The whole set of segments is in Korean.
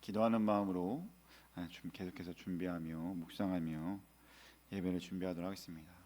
기도하는 마음으로 좀 계속해서 준비하며 묵상하며 예배를 준비하도록 하겠습니다.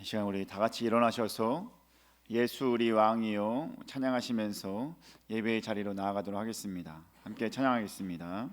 이 시간 우리 다 같이 일어나셔서 예수 우리 왕이요 찬양하시면서 예배의 자리로 나아가도록 하겠습니다. 함께 찬양하겠습니다.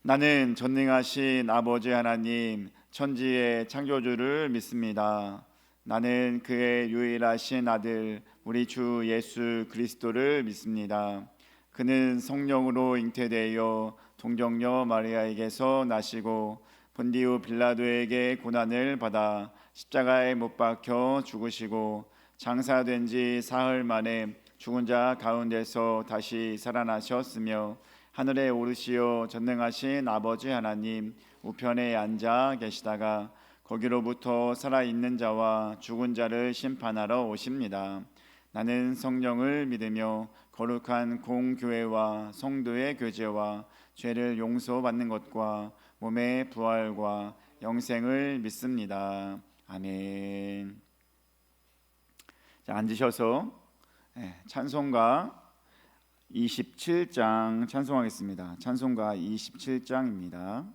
나는 전능하신 아버지 하나님 천지의 창조주를 믿습니다. 나는 그의 유일하신 아들 우리 주 예수 그리스도를 믿습니다. 그는 성령으로 잉태되어 동정녀 마리아에게서 나시고 본디오 빌라도에게 고난을 받아 십자가에 못 박혀 죽으시고 장사된 지 사흘 만에 죽은 자 가운데서 다시 살아나셨으며 하늘에 오르시어 전능하신 아버지 하나님 우편에 앉아 계시다가 거기로부터 살아있는 자와 죽은 자를 심판하러 오십니다. 나는 성령을 믿으며 거룩한 공교회와 성도의 교제와 죄를 용서받는 것과 몸의 부활과 영생을 믿습니다. 아멘. 자, 앉으셔서 찬송가 27장 찬송하겠습니다. 찬송가 27장입니다.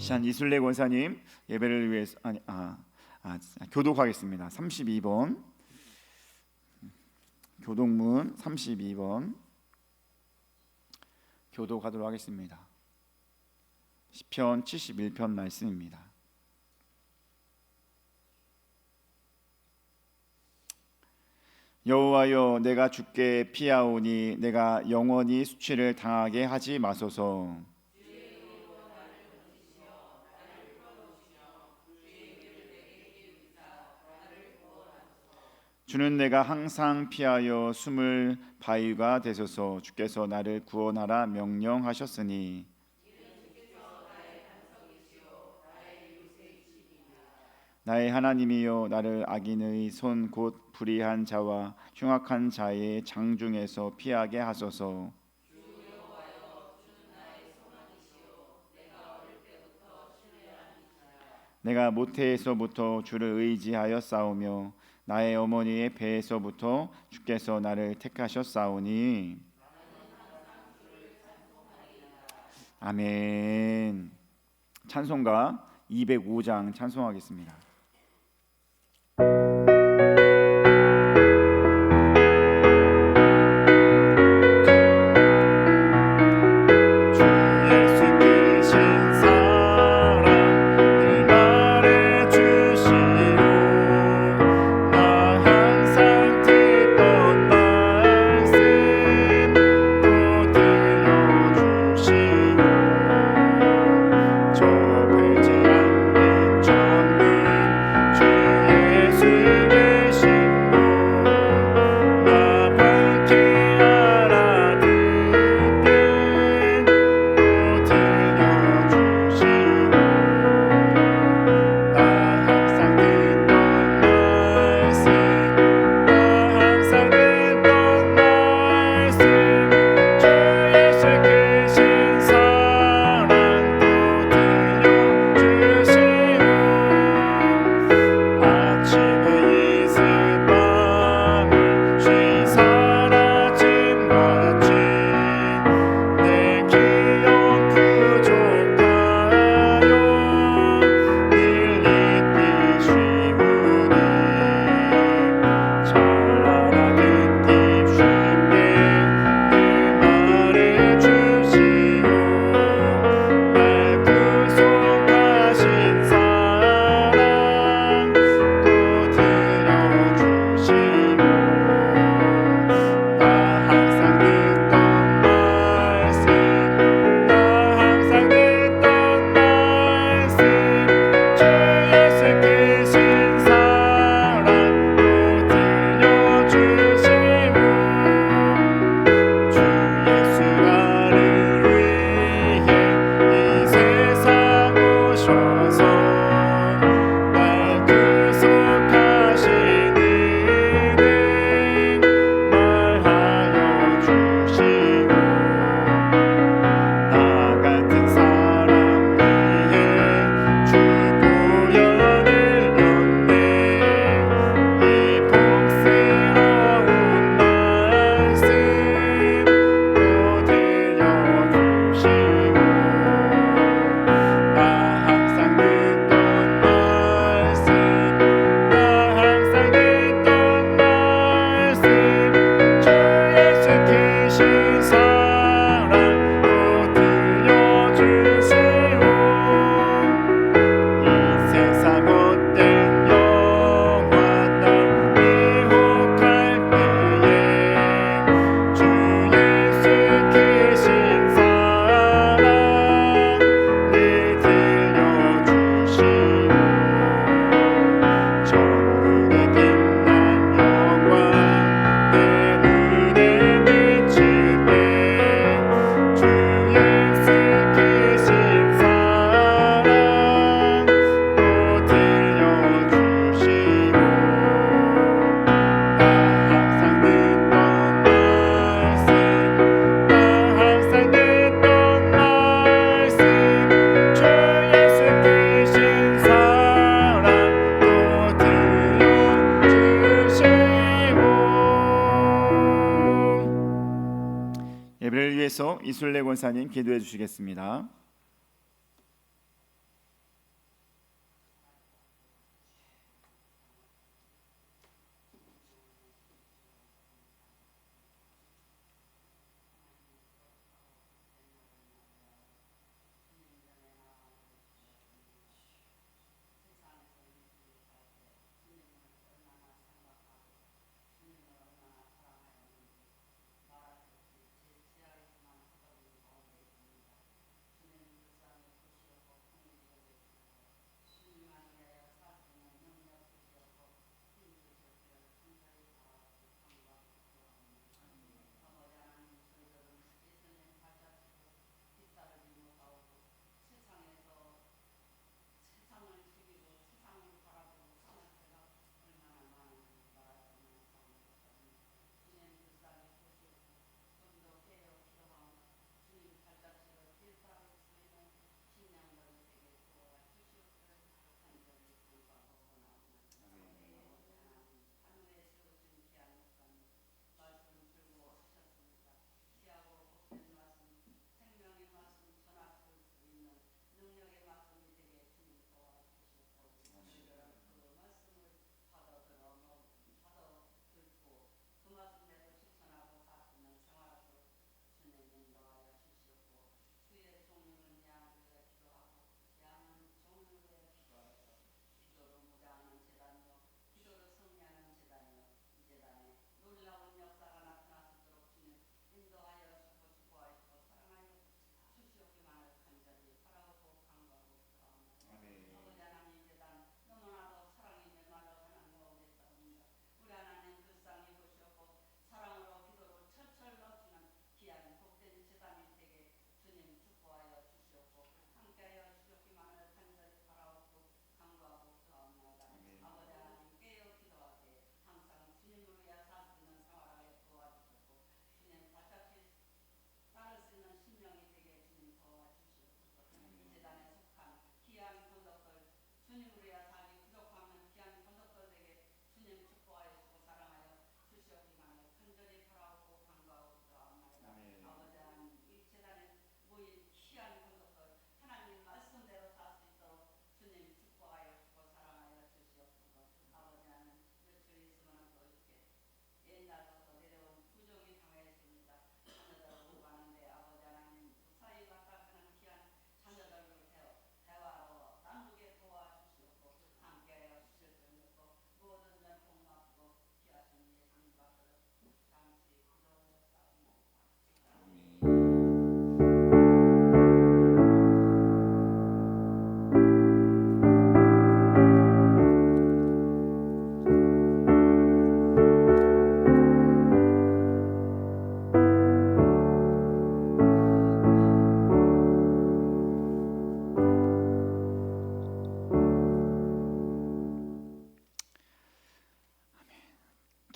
시한 이순례 권사님 예배를 위해서 교독하겠습니다. 32번 교독문 32번 교독하도록 하겠습니다. 시편 71편 말씀입니다. 여호와여, 내가 주께 피하오니 내가 영원히 수치를 당하게 하지 마소서. 주는 내가 항상 피하여 숨을 바위가 되소서. 주께서 나를 구원하라 명령하셨으니 나의 하나님이여, 나를 악인의 손 곧 불의한 자와 흉악한 자의 장중에서 피하게 하소서. 내가 모태에서부터 주를 의지하여 싸우며 나의 어머니의 배에서부터 주께서 나를 택하셨사오니 아멘. 찬송가 205장 찬송하겠습니다. 저 배지 않는 천국 위해서 이술래 권사님 기도해 주시겠습니다.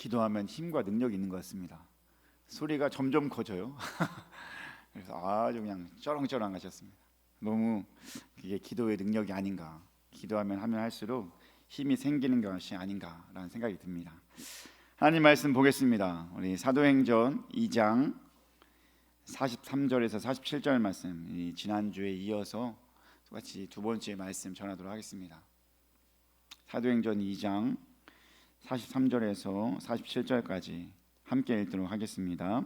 기도하면 힘과 능력이 있는 것 같습니다. 소리가 점점 커져요. 그래서 아주 그냥 쩌렁쩌렁하셨습니다. 너무 이게 기도의 능력이 아닌가, 기도하면 하면 할수록 힘이 생기는 것이 아닌가라는 생각이 듭니다. 하나님 말씀 보겠습니다. 우리 사도행전 2장 43절에서 47절 말씀, 지난주에 이어서 똑같이 두 번째 말씀 전하도록 하겠습니다. 사도행전 2장 43절에서 47절까지 함께 읽도록 하겠습니다.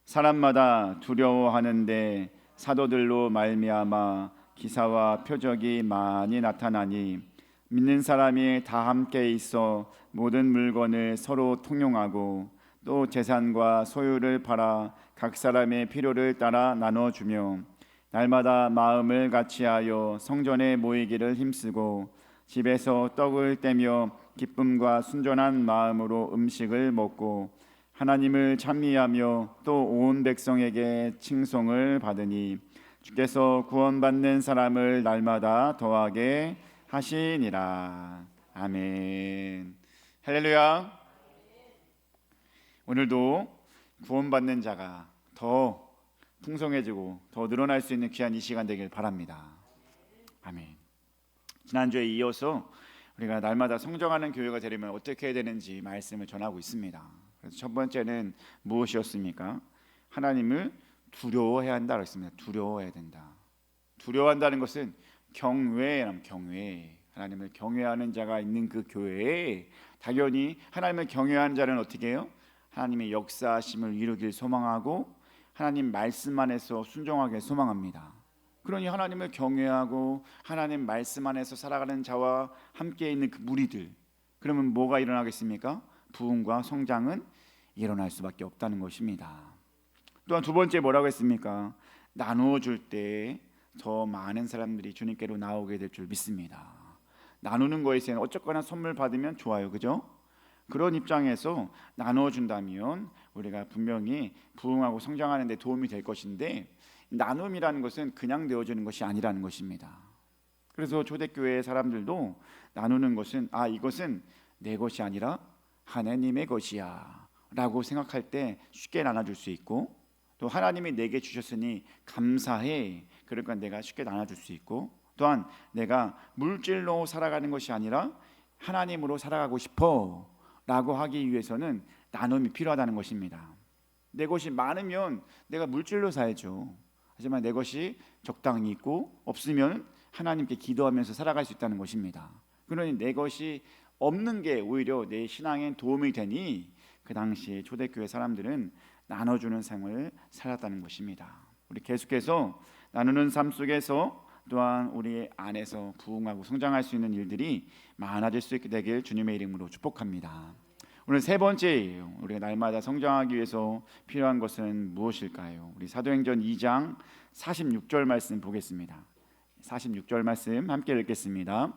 사람마다 두려워하는데 사도들로 말미암아 기사와 표적이 많이 나타나니 믿는 사람이 다 함께 있어 모든 물건을 서로 통용하고 또 재산과 소유를 팔아 각 사람의 필요를 따라 나눠주며 날마다 마음을 같이하여 성전에 모이기를 힘쓰고 집에서 떡을 떼며 기쁨과 순전한 마음으로 음식을 먹고 하나님을 찬미하며 또 온 백성에게 칭송을 받으니 주께서 구원받는 사람을 날마다 더하게 하시니라. 아멘. 할렐루야. 오늘도 구원받는 자가 더 풍성해지고 더 늘어날 수 있는 귀한 이 시간 되길 바랍니다. 아멘. 지난주에 이어서 우리가 날마다 성장하는 교회가 되려면 어떻게 해야 되는지 말씀을 전하고 있습니다. 그래서 첫 번째는 무엇이었습니까? 하나님을 두려워해야 한다고 했습니다. 두려워해야 된다. 두려워한다는 것은 경외. 하나님을 경외하는 자가 있는 그 교회에 당연히 하나님을 경외하는 자는 어떻게 해요? 하나님의 역사하심을 이루길 소망하고 하나님 말씀 안에서 순종하게 소망합니다. 그러니 하나님을 경외하고 하나님 말씀 안에서 살아가는 자와 함께 있는 그 무리들, 그러면 뭐가 일어나겠습니까? 부흥과 성장은 일어날 수밖에 없다는 것입니다. 또한 두 번째 뭐라고 했습니까? 나누어 줄 때 더 많은 사람들이 주님께로 나오게 될 줄 믿습니다. 나누는 거에서는 어쨌거나 선물 받으면 좋아요, 그죠? 그런 입장에서 나누어 준다면 우리가 분명히 부흥하고 성장하는 데 도움이 될 것인데, 나눔이라는 것은 그냥 되어지는 것이 아니라는 것입니다. 그래서 초대교회 사람들도 나누는 것은 이것은 내 것이 아니라 하나님의 것이야 라고 생각할 때 쉽게 나눠줄 수 있고, 또 하나님이 내게 주셨으니 감사해, 그러니까 내가 쉽게 나눠줄 수 있고, 또한 내가 물질로 살아가는 것이 아니라 하나님으로 살아가고 싶어 라고 하기 위해서는 나눔이 필요하다는 것입니다. 내 것이 많으면 내가 물질로 살죠. 하지만 내 것이 적당히 있고 없으면 하나님께 기도하면서 살아갈 수 있다는 것입니다. 그러니 내 것이 없는 게 오히려 내 신앙에 도움이 되니 그 당시 초대교회 사람들은 나눠주는 삶을 살았다는 것입니다. 우리 계속해서 나누는 삶 속에서 또한 우리 안에서 부흥하고 성장할 수 있는 일들이 많아질 수 있게 되길 주님의 이름으로 축복합니다. 오늘 세 번째예요. 우리가 날마다 성장하기 위해서 필요한 것은 무엇일까요? 우리 사도행전 2장 46절 말씀 보겠습니다. 46절 말씀 함께 읽겠습니다.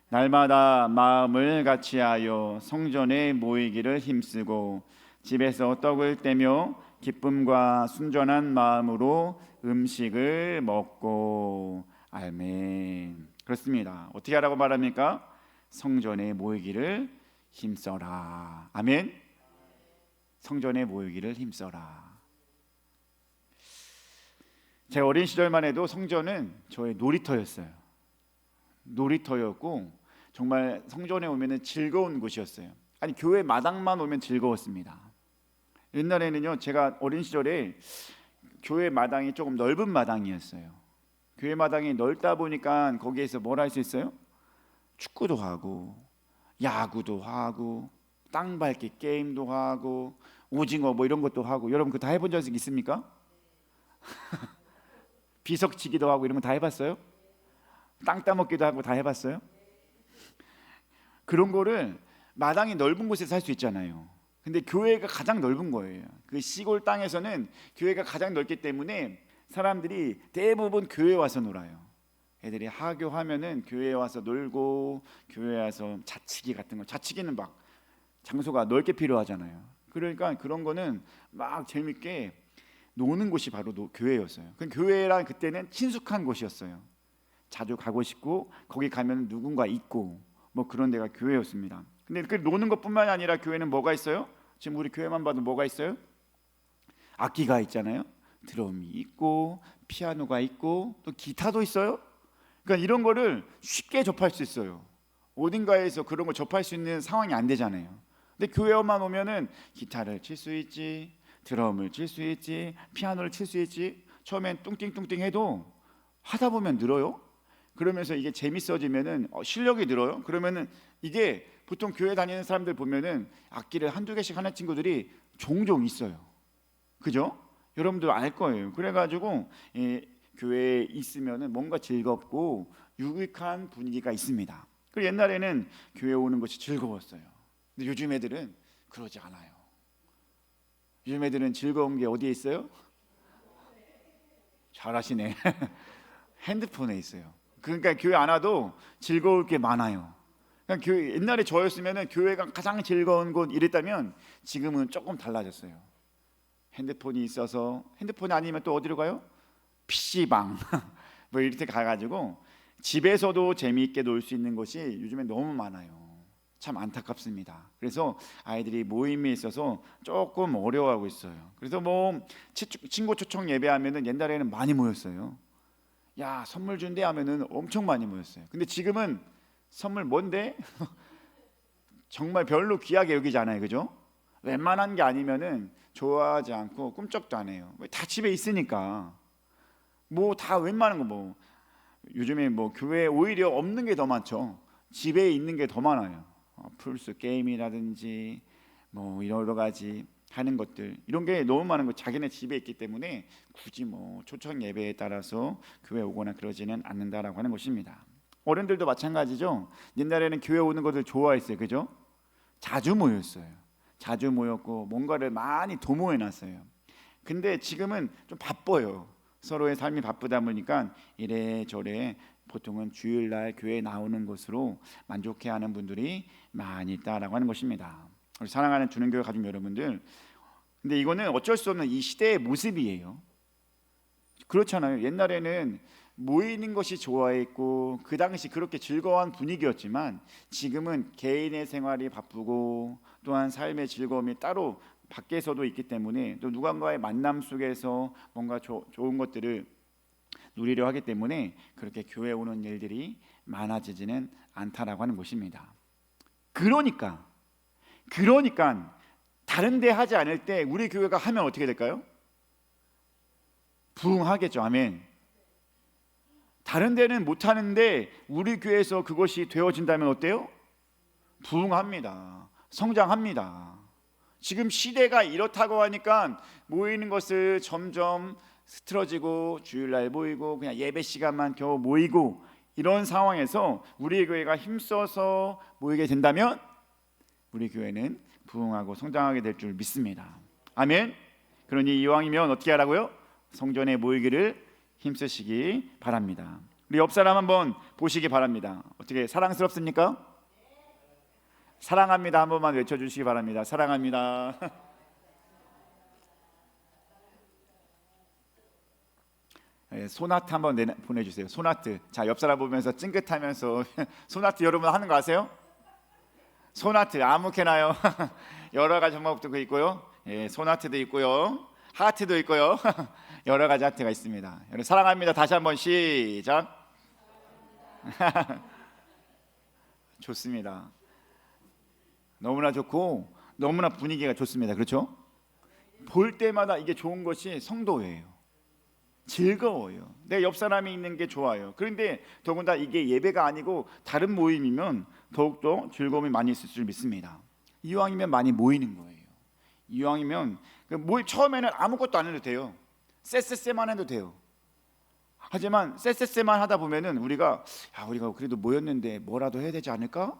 날마다 마음을 같이하여 성전에 모이기를 힘쓰고 집에서 떡을 떼며 기쁨과 순전한 마음으로 음식을 먹고. 아멘. 그렇습니다. 어떻게 하라고 말합니까? 성전에 모이기를 힘써라. 아멘. 성전에 모이기를 힘써라. 제가 어린 시절만 해도 성전은 저의 놀이터였어요. 놀이터였고 정말 성전에 오면은 즐거운 곳이었어요. 아니, 교회 마당만 오면 즐거웠습니다. 옛날에는요, 제가 어린 시절에 교회 마당이 조금 넓은 마당이었어요. 교회 마당이 넓다 보니까 거기에서 뭘 할 수 있어요? 축구도 하고 야구도 하고 땅 밟기 게임도 하고 오징어 뭐 이런 것도 하고. 여러분 그거 다 해본 적 있습니까? 비석치기도 하고 이런 거 다 해봤어요? 땅 따먹기도 하고 다 해봤어요? 그런 거를 마당이 넓은 곳에서 할 수 있잖아요. 근데 교회가 가장 넓은 거예요. 그 시골 땅에서는 교회가 가장 넓기 때문에 사람들이 대부분 교회에 와서 놀아요. 애들이 하교하면은 교회에 와서 놀고, 교회에 와서 자치기 같은 거, 자치기는 막 장소가 넓게 필요하잖아요. 그러니까 그런 거는 막 재밌게 노는 곳이 바로 교회였어요. 그 교회란 그때는 친숙한 곳이었어요. 자주 가고 싶고 거기 가면 누군가 있고 뭐 그런 데가 교회였습니다. 근데 그 노는 것뿐만 아니라 교회는 뭐가 있어요? 지금 우리 교회만 봐도 뭐가 있어요? 악기가 있잖아요. 드럼이 있고 피아노가 있고 또 기타도 있어요. 그러니까 이런 거를 쉽게 접할 수 있어요. 어딘가에서 그런 걸 접할 수 있는 상황이 안 되잖아요. 근데 교회만 오면은 기타를 칠 수 있지, 드럼을 칠 수 있지, 피아노를 칠 수 있지. 처음엔 뚱띵뚱띵 해도 하다 보면 늘어요. 그러면서 이게 재밌어지면은 실력이 늘어요. 그러면은 이게 보통 교회 다니는 사람들 보면은 악기를 한두 개씩 하는 친구들이 종종 있어요. 그죠? 여러분들 알 거예요. 그래가지고 교회에 있으면은 뭔가 즐겁고 유익한 분위기가 있습니다. 그리고 옛날에는 교회 오는 것이 즐거웠어요. 근데 요즘 애들은 그러지 않아요. 요즘 애들은 즐거운 게 어디에 있어요? 잘하시네. 핸드폰에 있어요. 그러니까 교회 안 와도 즐거울 게 많아요. 그러니까 교회, 옛날에 저였으면은 교회가 가장 즐거운 곳 이랬다면 지금은 조금 달라졌어요. 핸드폰이 있어서, 핸드폰이 아니면 또 어디로 가요? PC방 뭐 이렇게 가가지고 집에서도 재미있게 놀 수 있는 곳이 요즘에 너무 많아요. 참 안타깝습니다. 그래서 아이들이 모임에 있어서 조금 어려워하고 있어요. 그래서 뭐 친구 초청 예배하면은 옛날에는 많이 모였어요. 야, 선물 준대 하면은 엄청 많이 모였어요. 근데 지금은 선물 뭔데? 정말 별로 귀하게 여기지 않아요. 그죠? 웬만한 게 아니면은 좋아하지 않고 꿈쩍도 안 해요. 다 집에 있으니까. 뭐 다 웬만한 거 뭐 요즘에 뭐 교회에 오히려 없는 게 더 많죠. 집에 있는 게 더 많아요. 플스 게임이라든지 뭐 여러 가지 하는 것들, 이런 게 너무 많은 거, 자기네 집에 있기 때문에 굳이 뭐 초청 예배에 따라서 교회 오거나 그러지는 않는다라고 하는 것입니다. 어른들도 마찬가지죠. 옛날에는 교회 오는 것을 좋아했어요. 그죠? 자주 모였어요. 자주 모였고 뭔가를 많이 도모해 놨어요. 근데 지금은 좀 바빠요. 서로의 삶이 바쁘다 보니까 이래저래 보통은 주일날 교회에 나오는 것으로 만족해하는 분들이 많이 있다라고 하는 것입니다. 우리 사랑하는 주는교회 가족 여러분들, 근데 이거는 어쩔 수 없는 이 시대의 모습이에요. 그렇잖아요. 옛날에는 모이는 것이 좋아했고 그 당시 그렇게 즐거운 분위기였지만 지금은 개인의 생활이 바쁘고 또한 삶의 즐거움이 따로 밖에서도 있기 때문에 또 누군가의 만남 속에서 뭔가 좋은 것들을 누리려 하기 때문에 그렇게 교회 오는 일들이 많아지지는 않다라고 하는 것입니다. 그러니까 다른 데 하지 않을 때 우리 교회가 하면 어떻게 될까요? 부흥하겠죠. 아멘. 다른 데는 못 하는데 우리 교회에서 그것이 되어진다면 어때요? 부흥합니다. 성장합니다. 지금 시대가 이렇다고 하니까 모이는 것을 점점 흐트러지고 주일날 모이고 그냥 예배 시간만 겨우 모이고 이런 상황에서 우리 교회가 힘써서 모이게 된다면 우리 교회는 부흥하고 성장하게 될 줄 믿습니다. 아멘. 그러니 이왕이면 어떻게 하라고요? 성전에 모이기를 힘쓰시기 바랍니다. 우리 옆 사람 한번 보시기 바랍니다. 어떻게 사랑스럽습니까? 사랑합니다 한 번만 외쳐주시기 바랍니다. 사랑합니다. 소나트 한번 보내주세요. 소나트. 자, 옆 사람 보면서 찡긋하면서 소나트 여러분 하는 거 아세요? 소나트 아무렇게나요. 여러 가지 제목도 있고요. 소나트도 있고요. 하트도 있고요. 여러 가지 하트가 있습니다. 여러분 사랑합니다. 다시 한번 시작. 좋습니다. 너무나 좋고 너무나 분위기가 좋습니다. 그렇죠? 볼 때마다 이게 좋은 것이 성도예요. 즐거워요. 내 옆 사람이 있는 게 좋아요. 그런데 더군다나 이게 예배가 아니고 다른 모임이면 더욱더 즐거움이 많이 있을 줄 믿습니다. 이왕이면 많이 모이는 거예요. 이왕이면 모임 처음에는 아무것도 안 해도 돼요. 쎄쎄쎄만 해도 돼요. 하지만 쎄쎄쎄만 하다 보면은 우리가 그래도 모였는데 뭐라도 해야 되지 않을까?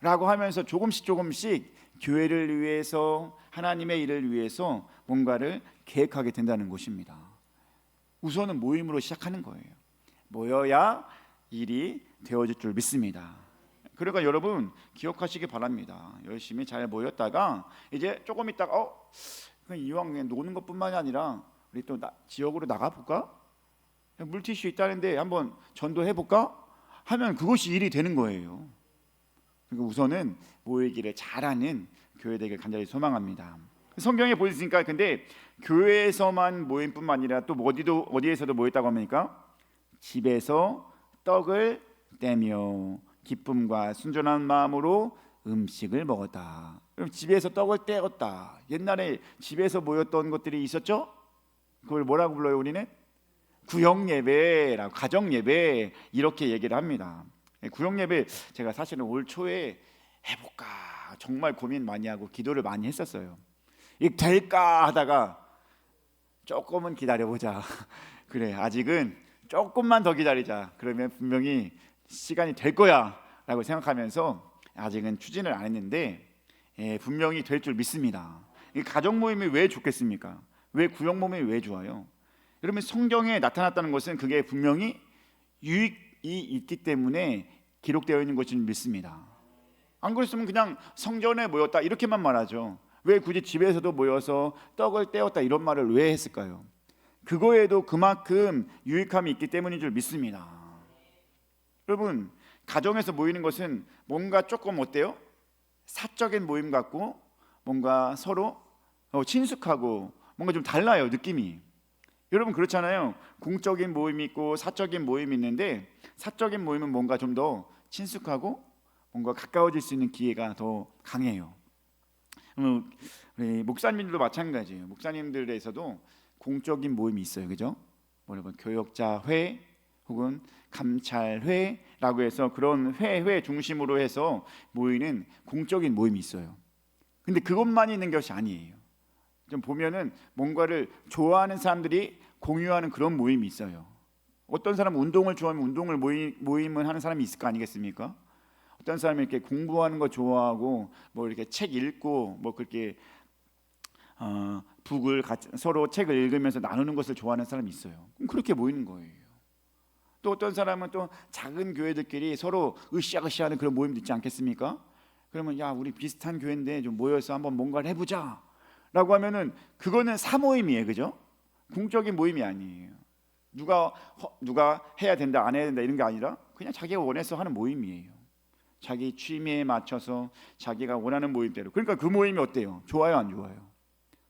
라고 하면서 조금씩 교회를 위해서 하나님의 일을 위해서 뭔가를 계획하게 된다는 것입니다. 우선은 모임으로 시작하는 거예요. 모여야 일이 되어질 줄 믿습니다. 그러니까 여러분 기억하시기 바랍니다. 열심히 잘 모였다가 이제 조금 있다가 이왕 그냥 노는 것뿐만이 아니라 우리 또 지역으로 나가볼까? 물티슈 있다는데 한번 전도해볼까? 하면 그것이 일이 되는 거예요. 그러니까 우선은 모이기를 잘하는 교회 되길 간절히 소망합니다. 성경에 보셨으니까 근데 교회에서만 모임뿐만 아니라 또 어디에서도 모였다고 합니까? 집에서 떡을 떼며 기쁨과 순전한 마음으로 음식을 먹었다. 그럼 집에서 떡을 떼었다. 옛날에 집에서 모였던 것들이 있었죠? 그걸 뭐라고 불러요? 우리는 구역 예배라고, 가정 예배 이렇게 얘기를 합니다. 구역 예배 제가 사실은 올 초에 해볼까 정말 고민 많이 하고 기도를 많이 했었어요. 이게 될까 하다가 조금은 기다려보자. 그래, 아직은 조금만 더 기다리자. 그러면 분명히 시간이 될 거야 라고 생각하면서 아직은 추진을 안 했는데 분명히 될 줄 믿습니다. 이 가정 모임이 왜 좋겠습니까? 왜 구역 모임이 왜 좋아요? 여러분 성경에 나타났다는 것은 그게 분명히 유익이 있기 때문에 기록되어 있는 것을 믿습니다. 안 그랬으면 그냥 성전에 모였다 이렇게만 말하죠. 왜 굳이 집에서도 모여서 떡을 떼었다 이런 말을 왜 했을까요? 그거에도 그만큼 유익함이 있기 때문인 줄 믿습니다. 여러분 가정에서 모이는 것은 뭔가 조금 어때요? 사적인 모임 같고 뭔가 서로 친숙하고 뭔가 좀 달라요, 느낌이. 여러분 그렇잖아요. 공적인 모임이 있고 사적인 모임이 있는데 사적인 모임은 뭔가 좀 더 친숙하고 뭔가 가까워질 수 있는 기회가 더 강해요. 우리 목사님들도 마찬가지예요. 목사님들에서도 공적인 모임이 있어요, 그죠? 여러분 교역자회 혹은 감찰회라고 해서 그런 회회 중심으로 해서 모이는 공적인 모임이 있어요. 근데 그것만 있는 것이 아니에요. 좀 보면은 뭔가를 좋아하는 사람들이 공유하는 그런 모임이 있어요. 어떤 사람은 운동을 좋아하면 운동을 모임을 하는 사람이 있을 거 아니겠습니까? 어떤 사람이 이렇게 공부하는 거 좋아하고 뭐 이렇게 책 읽고 뭐 그렇게 북을 같이 서로 책을 읽으면서 나누는 것을 좋아하는 사람이 있어요. 그렇게 모이는 거예요. 또 어떤 사람은 또 작은 교회들끼리 서로 으쌰으쌰하는 그런 모임도 있지 않겠습니까? 그러면 야 우리 비슷한 교회인데 좀 모여서 한번 뭔가를 해보자 라고 하면은 그거는 사모임이에요, 그죠? 공적인 모임이 아니에요. 누가 해야 된다 안 해야 된다 이런 게 아니라 그냥 자기가 원해서 하는 모임이에요. 자기 취미에 맞춰서 자기가 원하는 모임대로. 그러니까 그 모임이 어때요? 좋아요 안 좋아요?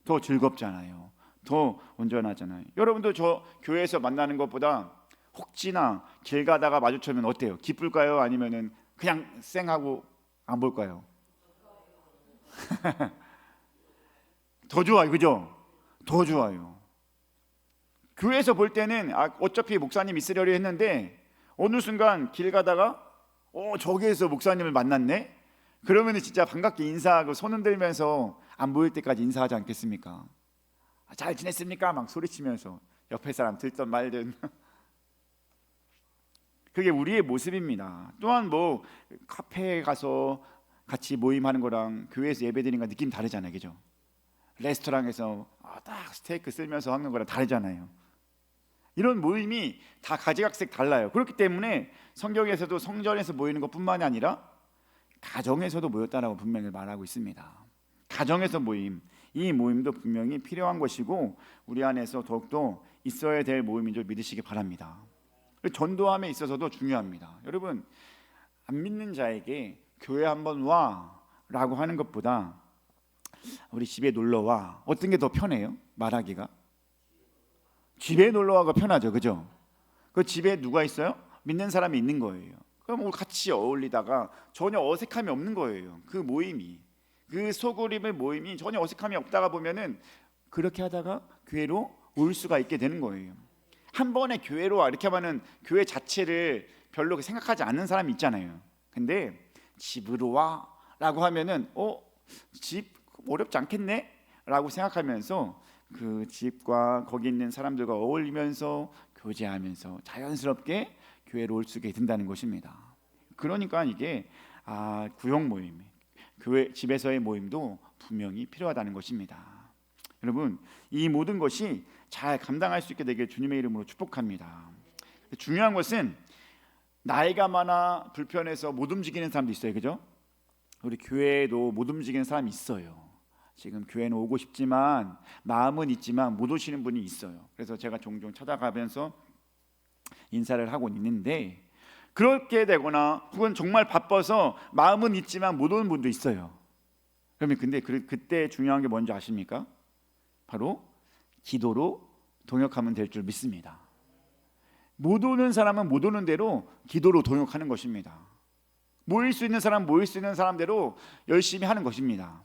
더 즐겁잖아요. 더 온전하잖아요. 여러분도 저 교회에서 만나는 것보다 혹시나 길 가다가 마주치면 어때요? 기쁠까요? 아니면은 그냥 쌩하고 안 볼까요? 더 좋아요, 그죠? 더 좋아요. 교회에서 볼 때는 어차피 목사님 있으려고 했는데 어느 순간 길 가다가 저기에서 목사님을 만났네? 그러면 진짜 반갑게 인사하고 손 흔들면서 안 보일 때까지 인사하지 않겠습니까? 잘 지냈습니까? 막 소리치면서 옆에 사람 들든 말든 그게 우리의 모습입니다. 또한 뭐 카페에 가서 같이 모임하는 거랑 교회에서 예배드리는 거 느낌 다르잖아요, 그죠? 레스토랑에서 딱 스테이크 쓸면서 하는 거랑 다르잖아요. 이런 모임이 다 가지각색 달라요. 그렇기 때문에 성경에서도 성전에서 모이는 것뿐만이 아니라 가정에서도 모였다라고 분명히 말하고 있습니다. 가정에서 모임, 이 모임도 분명히 필요한 것이고 우리 안에서 더욱더 있어야 될 모임인 줄 믿으시기 바랍니다. 전도함에 있어서도 중요합니다. 여러분 안 믿는 자에게 교회 한번 와라고 하는 것보다 우리 집에 놀러 와 어떤 게 더 편해요? 말하기가 집에 놀러 와가 편하죠, 그죠? 그 집에 누가 있어요? 믿는 사람이 있는 거예요. 그럼 같이 어울리다가 전혀 어색함이 없는 거예요. 그 모임이 그 소그림의 모임이 전혀 어색함이 없다가 보면은 그렇게 하다가 교회로 올 수가 있게 되는 거예요. 한 번에 교회로 와 이렇게 하면은 교회 자체를 별로 생각하지 않는 사람이 있잖아요. 근데 집으로 와라고 하면은 집 어렵지 않겠네? 라고 생각하면서 그 집과 거기 있는 사람들과 어울리면서 교제하면서 자연스럽게 교회로 올 수 있게 된다는 것입니다. 그러니까 이게 구역 모임, 교회 집에서의 모임도 분명히 필요하다는 것입니다. 여러분 이 모든 것이 잘 감당할 수 있게 되길 주님의 이름으로 축복합니다. 중요한 것은 나이가 많아 불편해서 못 움직이는 사람도 있어요, 그죠? 우리 교회에도 못 움직이는 사람이 있어요. 지금 교회는 오고 싶지만 마음은 있지만 못 오시는 분이 있어요. 그래서 제가 종종 찾아가면서 인사를 하고 있는데 그렇게 되거나 혹은 정말 바빠서 마음은 있지만 못 오는 분도 있어요. 그러면 근데 그때 중요한 게 뭔지 아십니까? 바로 기도로 동역하면 될 줄 믿습니다. 못 오는 사람은 못 오는 대로 기도로 동역하는 것입니다. 모일 수 있는 사람 모일 수 있는 사람대로 열심히 하는 것입니다.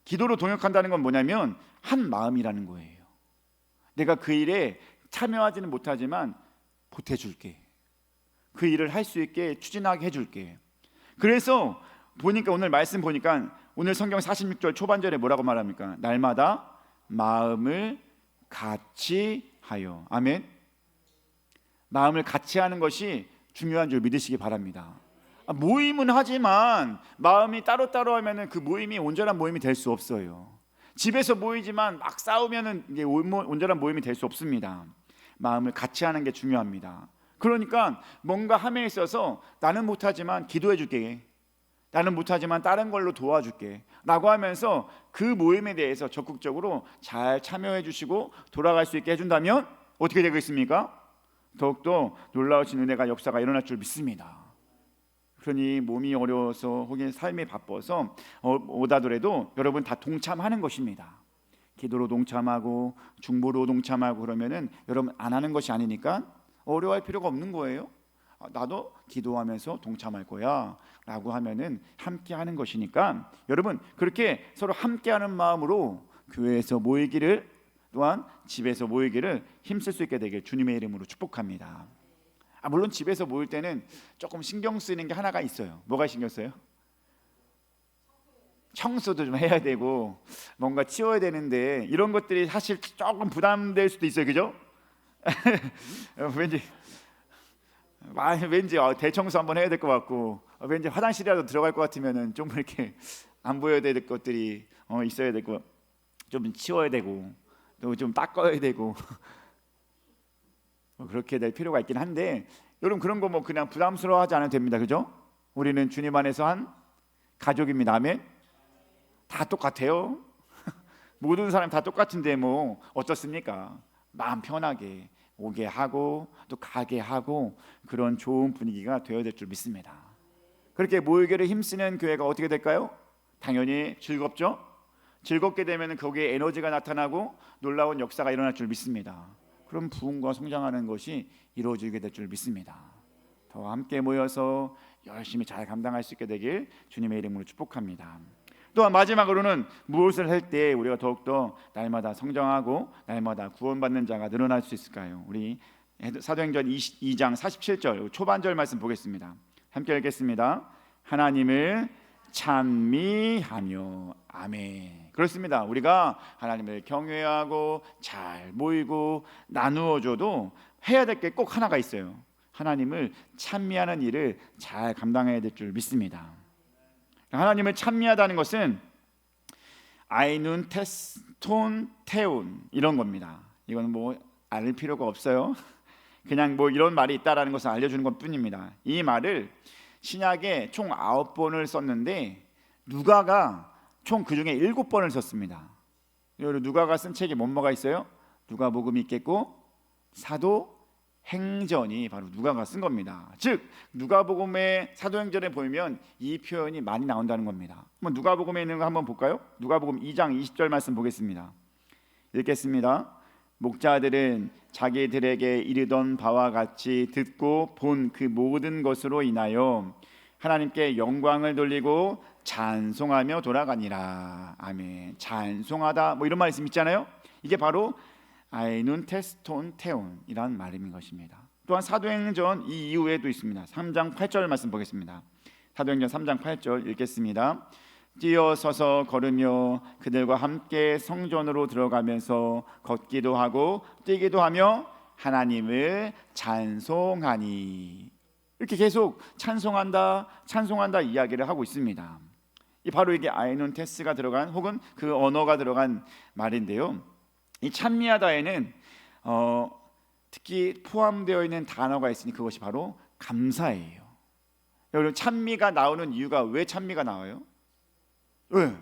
기도로 동역한다는 건 뭐냐면 한 마음이라는 거예요. 내가 그 일에 참여하지는 못하지만 보태줄게. 그 일을 할 수 있게 추진하게 해줄게. 그래서 보니까 오늘 말씀 보니까 오늘 성경 46절 초반절에 뭐라고 말합니까? 날마다 마음을 같이 하여. 아멘. 마음을 같이 하는 것이 중요한 줄 믿으시기 바랍니다. 모임은 하지만 마음이 따로따로 하면은 그 모임이 온전한 모임이 될 수 없어요. 집에서 모이지만 막 싸우면은 이게 온전한 모임이 될 수 없습니다. 마음을 같이 하는 게 중요합니다. 그러니까 뭔가 함에 있어서 나는 못하지만 기도해 줄게, 나는 못하지만 다른 걸로 도와줄게 라고 하면서 그 모임에 대해서 적극적으로 잘 참여해 주시고 돌아갈 수 있게 해준다면 어떻게 되겠습니까? 더욱더 놀라우신 은혜가 역사가 일어날 줄 믿습니다. 그러니 몸이 어려워서 혹은 삶이 바빠서 오다더라도 여러분 다 동참하는 것입니다. 기도로 동참하고 중보로 동참하고 그러면은 여러분 안 하는 것이 아니니까 어려워할 필요가 없는 거예요. 나도 기도하면서 동참할 거야 라고 하면은 함께 하는 것이니까, 여러분 그렇게 서로 함께하는 마음으로 교회에서 모이기를, 또한 집에서 모이기를 힘쓸 수 있게 되길 주님의 이름으로 축복합니다. 물론 집에서 모일 때는 조금 신경 쓰이는 게 하나가 있어요. 뭐가 신경 써요? 청소도 좀 해야 되고 뭔가 치워야 되는데, 이런 것들이 사실 조금 부담될 수도 있어요. 그죠? 왠지 대청소 한번 해야 될 것 같고, 왠지 화장실이라도 들어갈 것 같으면은 좀 이렇게 안 보여야 될 것들이 있어야 되고, 좀 치워야 되고 또 좀 닦아야 되고 그렇게 될 필요가 있긴 한데, 여러분 그런 거 뭐 그냥 부담스러워하지 않아도 됩니다. 그죠? 우리는 주님 안에서 한 가족입니다. 아멘. 다 똑같아요. 모든 사람 다 똑같은데 뭐 어떻습니까? 마음 편하게 오게 하고 또 가게 하고, 그런 좋은 분위기가 되어야 될 줄 믿습니다. 그렇게 모이기를 힘쓰는 교회가 어떻게 될까요? 당연히 즐겁죠. 즐겁게 되면 거기에 에너지가 나타나고 놀라운 역사가 일어날 줄 믿습니다. 그럼 부흥과 성장하는 것이 이루어지게 될 줄 믿습니다. 더 함께 모여서 열심히 잘 감당할 수 있게 되길 주님의 이름으로 축복합니다. 또한 마지막으로는 무엇을 할 때 우리가 더욱더 날마다 성장하고 날마다 구원받는 자가 늘어날 수 있을까요? 우리 사도행전 2장 47절 초반절 말씀 보겠습니다. 함께 읽겠습니다. 하나님을 찬미하며. 아멘. 그렇습니다. 우리가 하나님을 경외하고 잘 모이고 나누어줘도 해야 될 게 꼭 하나가 있어요. 하나님을 찬미하는 일을 잘 감당해야 될 줄 믿습니다. 하나님을 찬미하다는 것은 아이눈 테스톤 테온 이런 겁니다. 이건 뭐 알 필요가 없어요. 그냥 뭐 이런 말이 있다라는 것을 알려주는 것 뿐입니다. 이 말을 신약에 총 9번을 썼는데 누가가 총 그 중에 7번을 썼습니다. 누가가 쓴 책이 뭐가 있어요? 누가복음이 있겠고 사도행전이 바로 누가가 쓴 겁니다. 즉 누가복음의 사도행전에 보면 이 표현이 많이 나온다는 겁니다. 한번 누가복음에 있는 거 한번 볼까요? 누가복음 2장 20절 말씀 보겠습니다. 읽겠습니다. 목자들은 자기들에게 이르던 바와 같이 듣고 본 그 모든 것으로 인하여 하나님께 영광을 돌리고 찬송하며 돌아가니라. 아멘. 찬송하다 뭐 이런 말씀 있잖아요. 이게 바로 아이눈 테스톤 테온이라는 말인 것입니다. 또한 사도행전 이 이후에도 있습니다. 3장 8절 말씀 보겠습니다. 사도행전 3장 8절 읽겠습니다. 뛰어서서 걸으며 그들과 함께 성전으로 들어가면서 걷기도 하고 뛰기도 하며 하나님을 찬송하니. 이렇게 계속 찬송한다 찬송한다 이야기를 하고 있습니다. 바로 이게 아이눈 테스가 들어간 혹은 그 언어가 들어간 말인데요. 이 찬미하다에는 특히 포함되어 있는 단어가 있으니 그것이 바로 감사예요. 여러분 찬미가 나오는 이유가 왜 찬미가 나와요? 왜?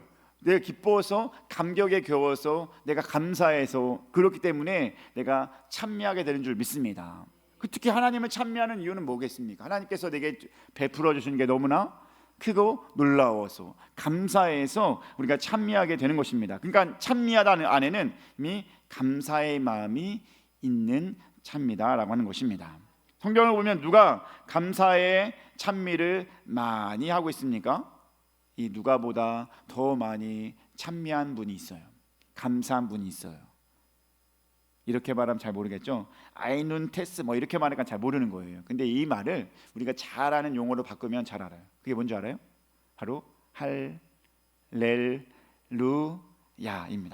내가 기뻐서 감격에 겨워서 내가 감사해서 그렇기 때문에 내가 찬미하게 되는 줄 믿습니다. 특히 하나님을 찬미하는 이유는 뭐겠습니까? 하나님께서 내게 베풀어 주신 게 너무나 크고 놀라워서 감사해서 우리가 찬미하게 되는 것입니다. 그러니까 찬미하다는 안에는 이미 감사의 마음이 있는 찬미다라고 하는 것입니다. 성경을 보면 누가 감사의 찬미를 많이 하고 있습니까? 이 누가보다 더 많이 찬미한 분이 있어요. 감사한 분이 있어요. 이렇게 말하면 잘 모르겠죠. 아이눈 테스 뭐 이렇게 말하니까 잘 모르는 거예요. 근데 이 말을 우리가 잘 아는 용어로 바꾸면 잘 알아요. 그게 뭔지 알아요? 바로 할렐루야입니다.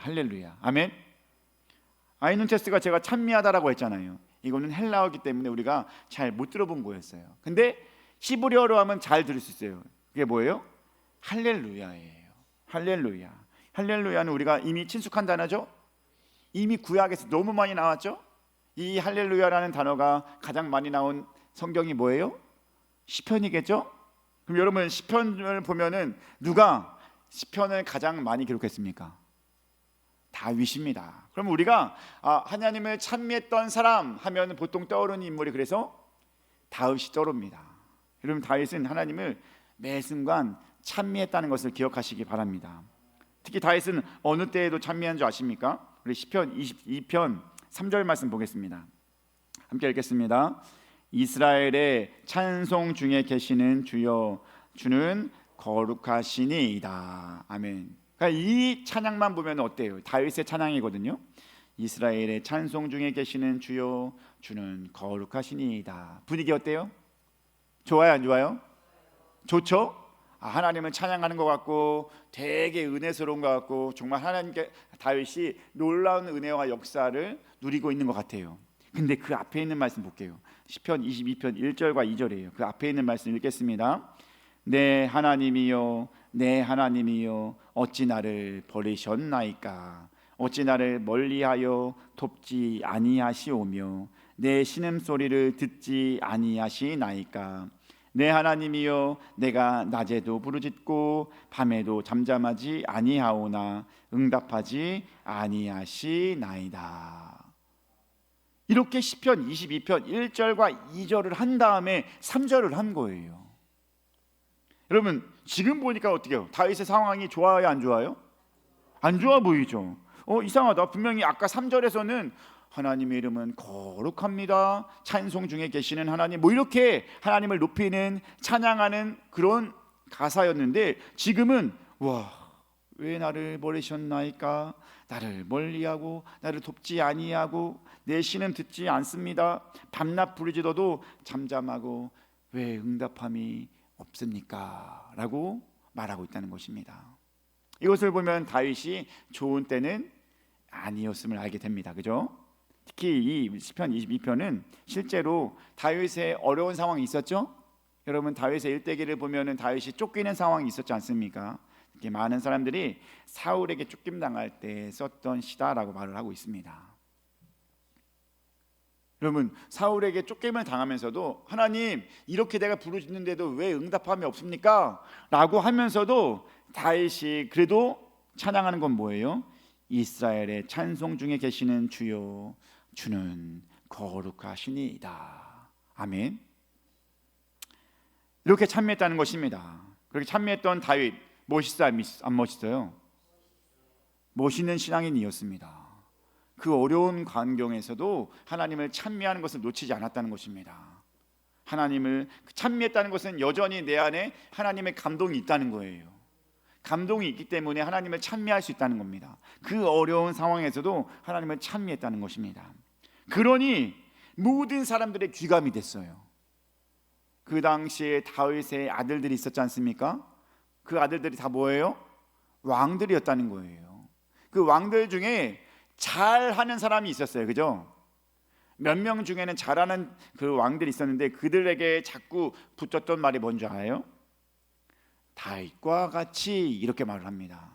할렐루야. 아멘. 아이눈 테스가 제가 찬미하다라고 했잖아요. 이거는 헬라어기 때문에 우리가 잘 못 들어본 거였어요. 근데 히브리어로 하면 잘 들을 수 있어요. 그게 뭐예요? 할렐루야예요. 할렐루야. 할렐루야는 우리가 이미 친숙한 단어죠. 이미 구약에서 너무 많이 나왔죠. 이 할렐루야라는 단어가 가장 많이 나온 성경이 뭐예요? 시편이겠죠. 그럼 여러분 시편을 보면은 누가 시편을 가장 많이 기록했습니까? 다윗입니다. 그럼 우리가 하나님을 찬미했던 사람 하면 보통 떠오르는 인물이 그래서 다윗이 떠오릅니다. 여러분 다윗은 하나님을 매 순간 찬미했다는 것을 기억하시기 바랍니다. 특히 다윗은 어느 때에도 찬미한 줄 아십니까? 우리 시편 22편 3절 말씀 보겠습니다. 함께 읽겠습니다. 이스라엘의 찬송 중에 계시는 주여 주는 거룩하시니이다. 아멘. 그러니까 이 찬양만 보면 어때요? 다윗의 찬양이거든요. 이스라엘의 찬송 중에 계시는 주여 주는 거룩하시니이다. 분위기 어때요? 좋아요, 안 좋아요? 좋죠? 하나님을 찬양하는 것 같고 되게 은혜스러운 것 같고 정말 하나님께 다윗이 놀라운 은혜와 역사를 누리고 있는 것 같아요. 근데 그 앞에 있는 말씀 볼게요. 시편 22편 1절과 2절이에요. 그 앞에 있는 말씀 읽겠습니다. 내 하나님이여 내 하나님이여 어찌 나를 버리셨나이까. 어찌 나를 멀리하여 돕지 아니하시오며 내 신음소리를 듣지 아니하시나이까. 내 하나님이여 내가 낮에도 부르짖고 밤에도 잠잠하지 아니하오나 응답하지 아니하시나이다. 이렇게 시편 22편 1절과 2절을 한 다음에 3절을 한 거예요. 여러분 지금 보니까 어떻게요? 다윗의 상황이 좋아요, 안 좋아요? 안 좋아 보이죠? 이상하다. 분명히 아까 3절에서는 하나님의 이름은 거룩합니다. 찬송 중에 계시는 하나님, 뭐 이렇게 하나님을 높이는 찬양하는 그런 가사였는데 지금은 왜 나를 버리셨나이까. 나를 멀리하고 나를 돕지 아니하고 내 신음 듣지 않습니다. 밤낮 부르짖어도 잠잠하고 왜 응답함이 없습니까? 라고 말하고 있다는 것입니다. 이것을 보면 다윗이 좋은 때는 아니었음을 알게 됩니다. 그죠? 특히 이 시편 22편은 실제로 다윗의 어려운 상황이 있었죠? 여러분 다윗의 일대기를 보면은 다윗이 쫓기는 상황이 있었지 않습니까? 이렇게 많은 사람들이 사울에게 쫓김당할 때 썼던 시다라고 말을 하고 있습니다. 여러분 사울에게 쫓김을 당하면서도 하나님 이렇게 내가 부르짖는데도 왜 응답함이 없습니까? 라고 하면서도 다윗이 그래도 찬양하는 건 뭐예요? 이스라엘의 찬송 중에 계시는 주여 주는 거룩하시니이다. 아멘. 이렇게 찬미했다는 것입니다. 그렇게 찬미했던 다윗 멋있어요, 안 멋있어요? 멋있는 신앙인이었습니다. 그 어려운 환경에서도 하나님을 찬미하는 것을 놓치지 않았다는 것입니다. 하나님을 찬미했다는 것은 여전히 내 안에 하나님의 감동이 있다는 거예요. 감동이 있기 때문에 하나님을 찬미할 수 있다는 겁니다. 그 어려운 상황에서도 하나님을 찬미했다는 것입니다. 그러니 모든 사람들의 귀감이 됐어요. 그 당시에 다윗의 아들들이 있었지 않습니까? 그 아들들이 다 뭐예요? 왕들이었다는 거예요. 그 왕들 중에 잘하는 사람이 있었어요. 그죠? 몇 명 중에는 잘하는 그 왕들이 있었는데 그들에게 자꾸 붙었던 말이 뭔지 알아요? 다윗과 같이 이렇게 말을 합니다.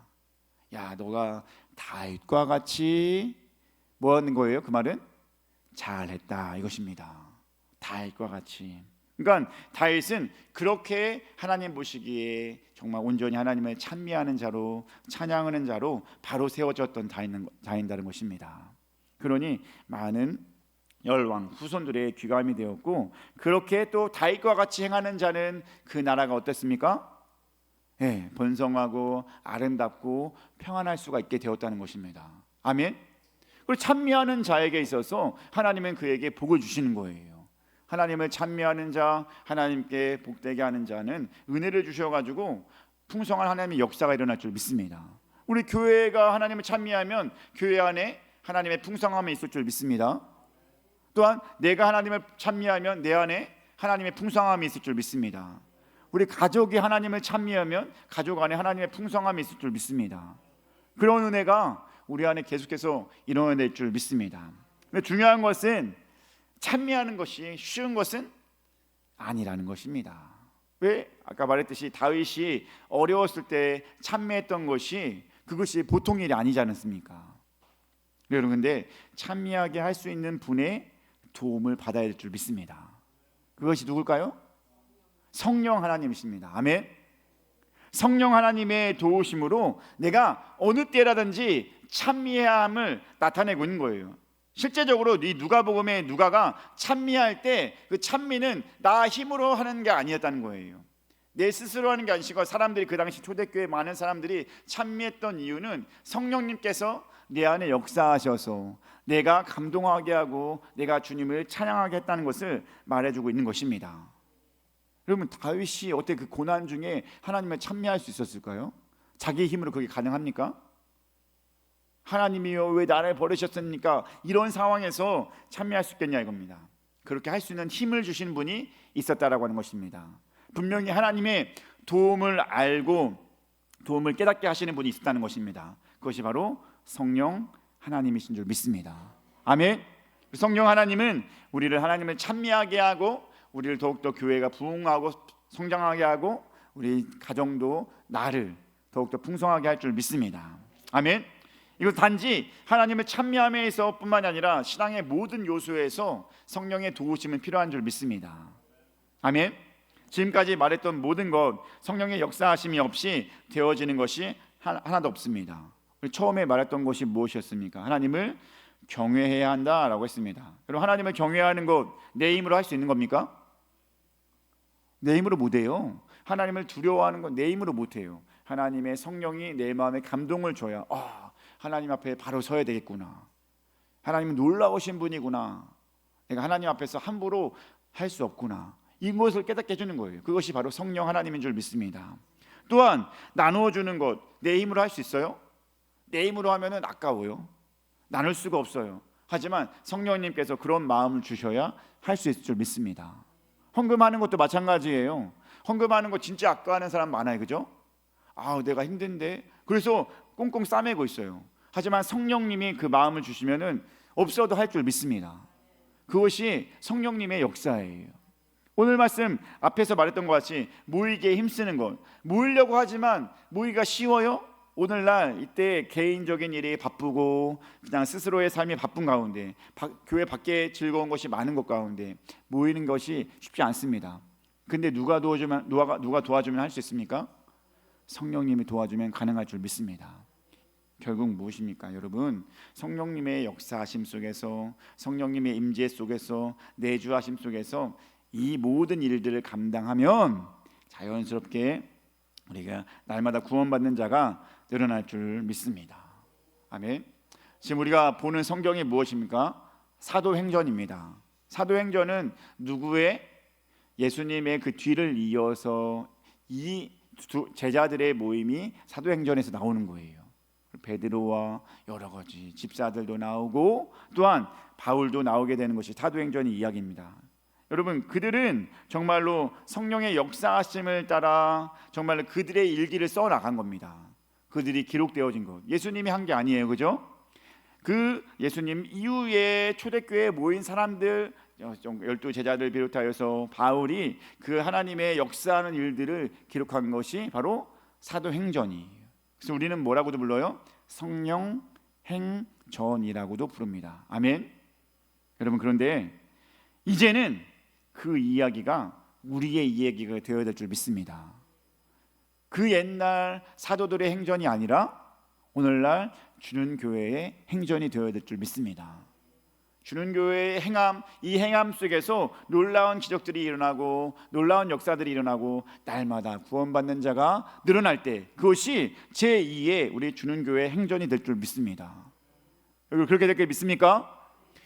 야, 너가 다윗과 같이 뭐 하는 거예요? 그 말은 잘했다 이것입니다. 다윗과 같이. 그러니까 다윗은 그렇게 하나님 보시기에 정말 온전히 하나님을 찬미하는 자로 찬양하는 자로 바로 세워졌던 자인다는 것입니다. 그러니 많은 열왕 후손들의 귀감이 되었고 그렇게 또 다윗과 같이 행하는 자는 그 나라가 어땠습니까? 번성하고 아름답고 평안할 수가 있게 되었다는 것입니다. 아멘. 그리고 찬미하는 자에게 있어서 하나님은 그에게 복을 주시는 거예요. 하나님을 찬미하는 자, 하나님께 복되게 하는 자는 은혜를 주셔가지고 풍성한 하나님의 역사가 일어날 줄 믿습니다. 우리 교회가 하나님을 찬미하면 교회 안에 하나님의 풍성함이 있을 줄 믿습니다. 또한 내가 하나님을 찬미하면 내 안에 하나님의 풍성함이 있을 줄 믿습니다. 우리 가족이 하나님을 찬미하면 가족 안에 하나님의 풍성함이 있을 줄 믿습니다. 그런 은혜가 우리 안에 계속해서 일어날 줄 믿습니다. 근데 중요한 것은 찬미하는 것이 쉬운 것은 아니라는 것입니다. 왜? 아까 말했듯이 다윗이 어려웠을 때 찬미했던 것이 그것이 보통 일이 아니지 않습니까? 여러분 근데 찬미하게 할 수 있는 분의 도움을 받아야 될 줄 믿습니다. 그것이 누굴까요? 성령 하나님이십니다. 아멘. 성령 하나님의 도우심으로 내가 어느 때라든지 찬미해야 함을 나타내고 있는 거예요. 실제적으로 이 누가복음의 누가가 찬미할 때 그 찬미는 나 힘으로 하는 게 아니었다는 거예요. 내 스스로 하는 게 아니고 사람들이 그 당시 초대교회 많은 사람들이 찬미했던 이유는 성령님께서 내 안에 역사하셔서 내가 감동하게 하고 내가 주님을 찬양하게 했다는 것을 말해주고 있는 것입니다. 여러분, 다윗이 어떻게 그 고난 중에 하나님을 찬미할 수 있었을까요? 자기의 힘으로 그게 가능합니까? 하나님이여 왜 나를 버리셨습니까? 이런 상황에서 찬미할 수 있겠냐 이겁니다. 그렇게 할 수 있는 힘을 주신 분이 있었다라고 하는 것입니다. 분명히 하나님의 도움을 알고 도움을 깨닫게 하시는 분이 있었다는 것입니다. 그것이 바로 성령 하나님이신 줄 믿습니다. 아멘. 성령 하나님은 우리를 하나님을 찬미하게 하고 우리를 더욱더 교회가 부흥하고 성장하게 하고 우리 가정도 나를 더욱더 풍성하게 할 줄 믿습니다. 아멘. 이거 단지 하나님을 찬미함에서 뿐만이 아니라 신앙의 모든 요소에서 성령의 도우심은 필요한 줄 믿습니다. 아멘. 지금까지 말했던 모든 것 성령의 역사하심이 없이 되어지는 것이 하나도 없습니다. 처음에 말했던 것이 무엇이었습니까? 하나님을 경외해야 한다라고 했습니다. 그럼 하나님을 경외하는 것 내 힘으로 할 수 있는 겁니까? 내 힘으로 못해요. 하나님을 두려워하는 건 내 힘으로 못해요. 하나님의 성령이 내 마음에 감동을 줘야 하나님 앞에 바로 서야 되겠구나. 하나님은 놀라우신 분이구나. 내가 하나님 앞에서 함부로 할 수 없구나. 이것을 깨닫게 해주는 거예요. 그것이 바로 성령 하나님인 줄 믿습니다. 또한 나누어주는 것 내 힘으로 할 수 있어요? 내 힘으로 하면은 아까워요. 나눌 수가 없어요. 하지만 성령님께서 그런 마음을 주셔야 할 수 있을 줄 믿습니다. 헌금하는 것도 마찬가지예요. 헌금하는 거 진짜 아까워하는 사람 많아요. 그죠? 내가 힘든데 그래서 꽁꽁 싸매고 있어요. 하지만 성령님이 그 마음을 주시면은 없어도 할 줄 믿습니다. 그것이 성령님의 역사예요. 오늘 말씀 앞에서 말했던 것 같이 모이기에 힘쓰는 것, 모이려고 하지만 모이기가 쉬워요? 오늘날 이때 개인적인 일이 바쁘고 그냥 스스로의 삶이 바쁜 가운데 교회 밖에 즐거운 것이 많은 것 가운데 모이는 것이 쉽지 않습니다. 근데 누가 도와주면 할 수 있습니까? 성령님이 도와주면 가능할 줄 믿습니다. 결국 무엇입니까? 여러분, 성령님의 역사하심 속에서 성령님의 임재 속에서 내주하심 속에서 이 모든 일들을 감당하면 자연스럽게 우리가 날마다 구원받는 자가 늘어날 줄 믿습니다. 아멘. 지금 우리가 보는 성경이 무엇입니까? 사도행전입니다. 사도행전은 누구의? 예수님의 그 뒤를 이어서 이 제자들의 모임이 사도행전에서 나오는 거예요. 베드로와 여러 가지 집사들도 나오고 또한 바울도 나오게 되는 것이 사도행전의 이야기입니다. 여러분, 그들은 정말로 성령의 역사하심을 따라 정말로 그들의 일기를 써 나간 겁니다. 그들이 기록되어진 것, 예수님이 한 게 아니에요. 그죠? 그 예수님 이후에 초대교회에 모인 사람들 12제자들 비롯하여서 바울이 그 하나님의 역사하는 일들을 기록한 것이 바로 사도행전이에요. 그래서 우리는 뭐라고도 불러요? 성령행전이라고도 부릅니다. 아멘. 여러분, 그런데 이제는 그 이야기가 우리의 이야기가 되어야 될 줄 믿습니다. 그 옛날 사도들의 행전이 아니라 오늘날 주는 교회의 행전이 되어야 될 줄 믿습니다. 주는 교회의 행함, 이 행함 속에서 놀라운 기적들이 일어나고 놀라운 역사들이 일어나고 날마다 구원받는 자가 늘어날 때 그것이 제2의 우리 주는 교회의 행전이 될 줄 믿습니다. 그렇게 될 게 믿습니까?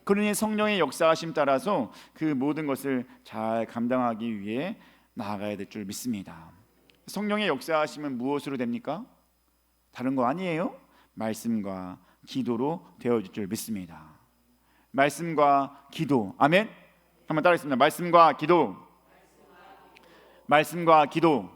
그러니 성령의 역사하심 따라서 그 모든 것을 잘 감당하기 위해 나아가야 될 줄 믿습니다. 성령의 역사하심은 무엇으로 됩니까? 다른 거 아니에요? 말씀과 기도로 되어질 줄 믿습니다. 말씀과 기도. 아멘. 한번 따라하겠습니다. 말씀과 기도. 말씀과 기도.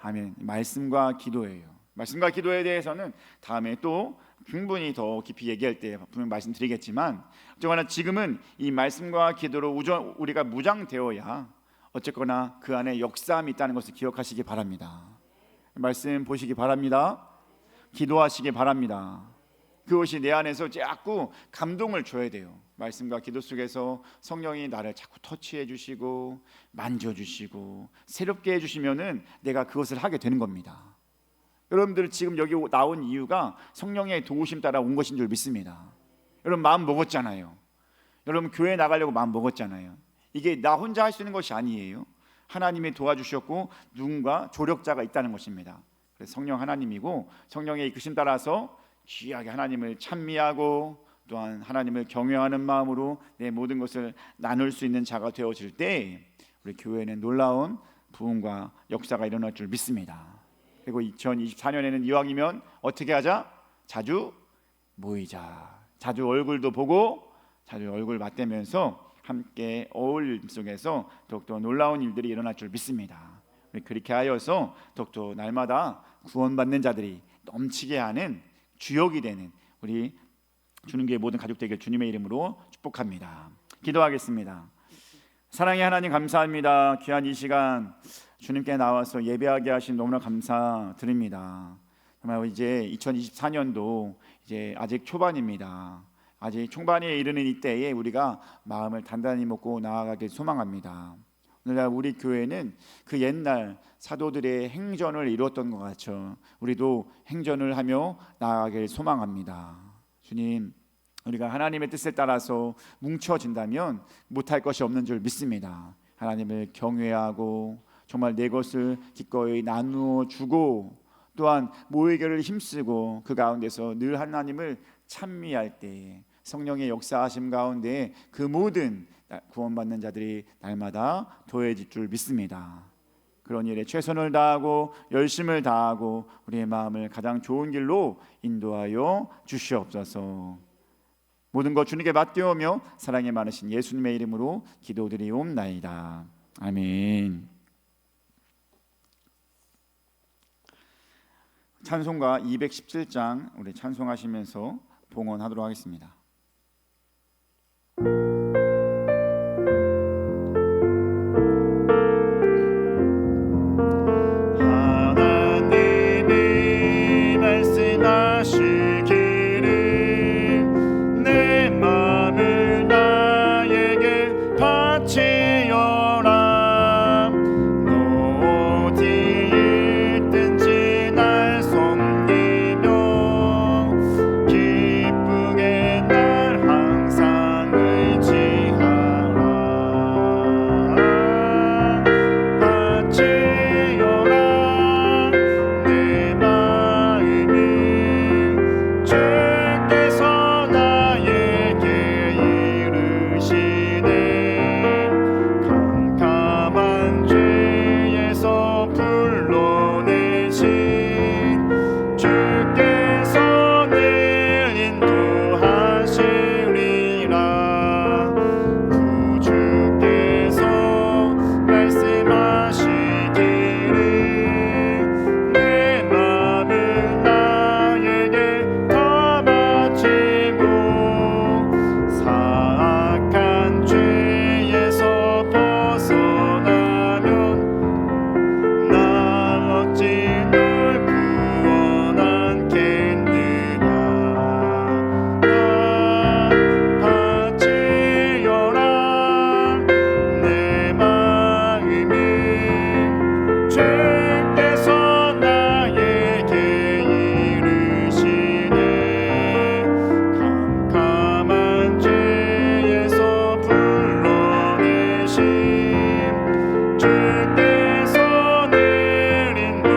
아멘. 말씀과 기도예요. 말씀과 기도에 대해서는 다음에 또 충분히 더 깊이 얘기할 때 분명 말씀드리겠지만 어쨌거나 지금은 이 말씀과 기도로 우리가 무장되어야 어쨌거나 그 안에 역사함이 있다는 것을 기억하시기 바랍니다. 말씀 보시기 바랍니다. 기도하시기 바랍니다. 그것이 내 안에서 자꾸 감동을 줘야 돼요. 말씀과 기도 속에서 성령이 나를 자꾸 터치해 주시고 만져주시고 새롭게 해주시면은 내가 그것을 하게 되는 겁니다. 여러분들 지금 여기 나온 이유가 성령의 도우심 따라 온 것인 줄 믿습니다. 여러분 마음 먹었잖아요. 여러분 교회 나가려고 마음 먹었잖아요. 이게 나 혼자 할 수 있는 것이 아니에요. 하나님이 도와주셨고 누군가 조력자가 있다는 것입니다. 그래서 성령 하나님이고 성령의 이끄심 따라서 귀하게 하나님을 찬미하고 또한 하나님을 경외하는 마음으로 내 모든 것을 나눌 수 있는 자가 되어질 때 우리 교회는 놀라운 부흥과 역사가 일어날 줄 믿습니다. 그리고 2024년에는 이왕이면 어떻게 하자? 자주 모이자. 자주 얼굴도 보고 자주 얼굴 맞대면서 함께 어울림 속에서 더욱더 놀라운 일들이 일어날 줄 믿습니다. 그렇게 하여서 더욱더 날마다 구원받는 자들이 넘치게 하는 주역이 되는 우리 주님교회 모든 가족 되길 주님의 이름으로 축복합니다. 기도하겠습니다. 사랑의 하나님 감사합니다. 귀한 이 시간 주님께 나와서 예배하게 하신 너무나 감사드립니다. 정말 이제 2024년도 이제 아직 초반입니다. 아직 총반에 이르는 이때에 우리가 마음을 단단히 먹고 나아가길 소망합니다. 오늘날 우리 교회는 그 옛날 사도들의 행전을 이루었던 것 같죠. 우리도 행전을 하며 나아가길 소망합니다. 주님, 우리가 하나님의 뜻에 따라서 뭉쳐진다면 못할 것이 없는 줄 믿습니다. 하나님을 경외하고 정말 내 것을 기꺼이 나누어 주고 또한 모이기를 힘쓰고 그 가운데서 늘 하나님을 찬미할 때 성령의 역사하심 가운데 그 모든 구원받는 자들이 날마다 더해질 줄 믿습니다. 그런 일에 최선을 다하고 열심을 다하고 우리의 마음을 가장 좋은 길로 인도하여 주시옵소서. 모든 것 주님께 맡겨오며 사랑이 많으신 예수님의 이름으로 기도드리옵나이다. 아멘. 찬송가 217장 우리 찬송하시면서 봉헌하도록 하겠습니다. 하나님이 말씀하시기를 내 맘을 나에게 바치어라. 너 어디에 있든지 날 섬기며 기쁘게 날 항상 의지하라. 바치어라. 내 마음을 주께서 나에게 이르시네. 캄캄한 죄에서 불러내신 주께서 늘 인도하시리라. 구주께서 말씀하시기를 내 맘을 나에게 다 바치고 사악한 죄에서 벗어나면 나 어찌 널 구원하겠느냐. 바치어라. 내 마음을 주께서 나에게 이르시네. 캄캄한 죄에서 불러내신 주께서 늘 인도.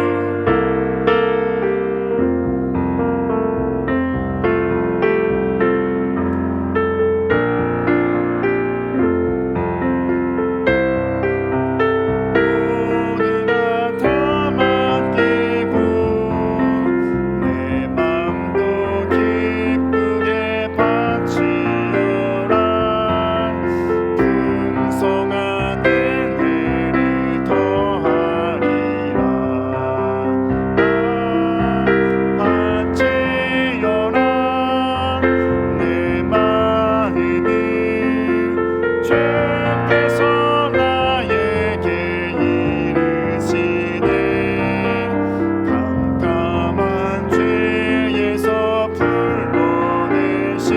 모두가 다 맡기고 내 맘도 기쁘게 바치어라. 풍성한 은혜를 더하리라. 바치어라. 내 마음을 주께서 나에게 이르시네. 캄캄한 죄에서 불러내신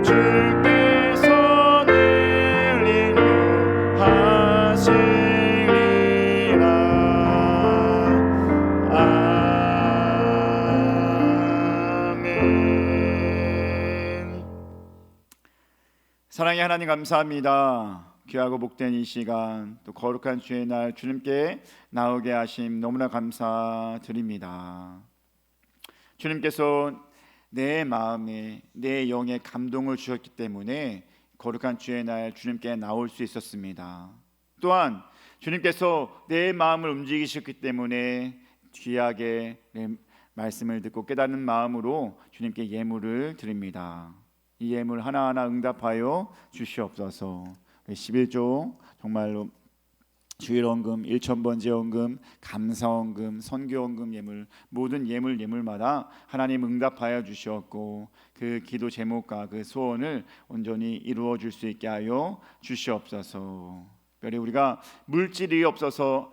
주께서 늘 인도하시리라. 아멘. 사랑의 하나님 감사합니다. 귀하고 복된 이 시간 또 거룩한 주의 날 주님께 나오게 하심 너무나 감사드립니다. 주님께서 내 마음에 내 영에 감동을 주셨기 때문에 거룩한 주의 날 주님께 나올 수 있었습니다. 또한 주님께서 내 마음을 움직이셨기 때문에 귀하게 내 말씀을 듣고 깨닫는 마음으로 주님께 예물을 드립니다. 이 예물 하나하나 응답하여 주시옵소서. 11조 정말로 주일원금, 1,000번제원금, 감사원금, 선교원금 예물, 모든 예물마다 하나님 응답하여 주시었고 그 기도 제목과 그 소원을 온전히 이루어 줄 수 있게 하여 주시옵소서. 특별히 우리가 물질이 없어서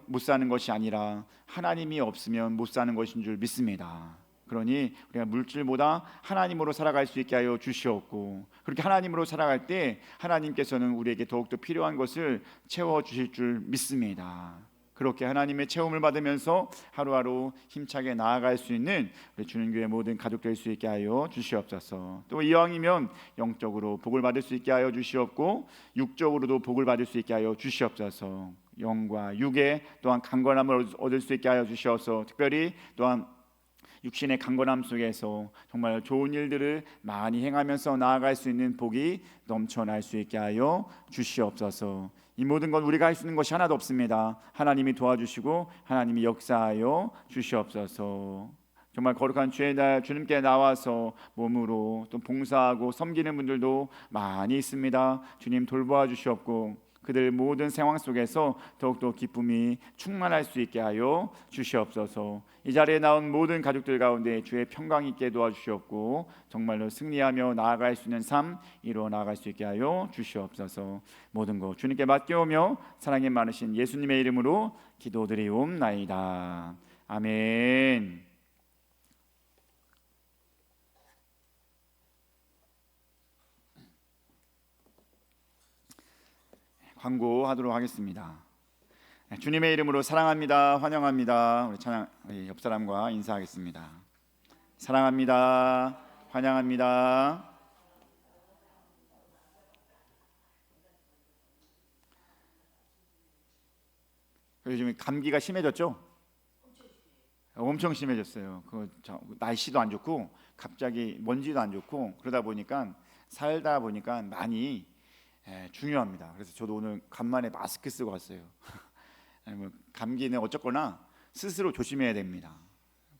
못 사는 것이 아니라 하나님이 없으면 못 사는 것인 줄 믿습니다. 그러니 우리가 물질보다 하나님으로 살아갈 수 있게 하여 주시옵고 그렇게 하나님으로 살아갈 때 하나님께서는 우리에게 더욱더 필요한 것을 채워주실 줄 믿습니다. 그렇게 하나님의 채움을 받으면서 하루하루 힘차게 나아갈 수 있는 우리 주님교회 모든 가족 될 수 있게 하여 주시옵소서. 또 이왕이면 영적으로 복을 받을 수 있게 하여 주시옵고 육적으로도 복을 받을 수 있게 하여 주시옵소서. 영과 육에 또한 강건함을 얻을 수 있게 하여 주시옵소서. 특별히 또한 육신의 강건함 속에서 정말 좋은 일들을 많이 행하면서 나아갈 수 있는 복이 넘쳐날 수 있게 하여 주시옵소서. 이 모든 건 우리가 할 수 있는 것이 하나도 없습니다. 하나님이 도와주시고 하나님이 역사하여 주시옵소서. 정말 거룩한 주의 날 주님께 나와서 몸으로 또 봉사하고 섬기는 분들도 많이 있습니다. 주님 돌보아 주시옵고 그들 모든 상황 속에서 더욱더 기쁨이 충만할 수 있게 하여 주시옵소서. 이 자리에 나온 모든 가족들 가운데 주의 평강 있게 도와주시옵고 정말로 승리하며 나아갈 수 있는 삶 이루어 나아갈 수 있게 하여 주시옵소서. 모든 것 주님께 맡겨오며 사랑이 많으신 예수님의 이름으로 기도드리옵나이다. 아멘. 광고하도록 하겠습니다. 주님의 이름으로 사랑합니다. 환영합니다. 우리 옆 사람과 인사하겠습니다. 사랑합니다. 환영합니다. 요즘 감기가 심해졌죠? 엄청 심해졌어요. 날씨도 안 좋고 갑자기 먼지도 안 좋고 그러다 보니까 살다 보니까 많이 중요합니다. 그래서 저도 오늘 간만에 마스크 쓰고 왔어요. 감기는 어쨌거나 스스로 조심해야 됩니다.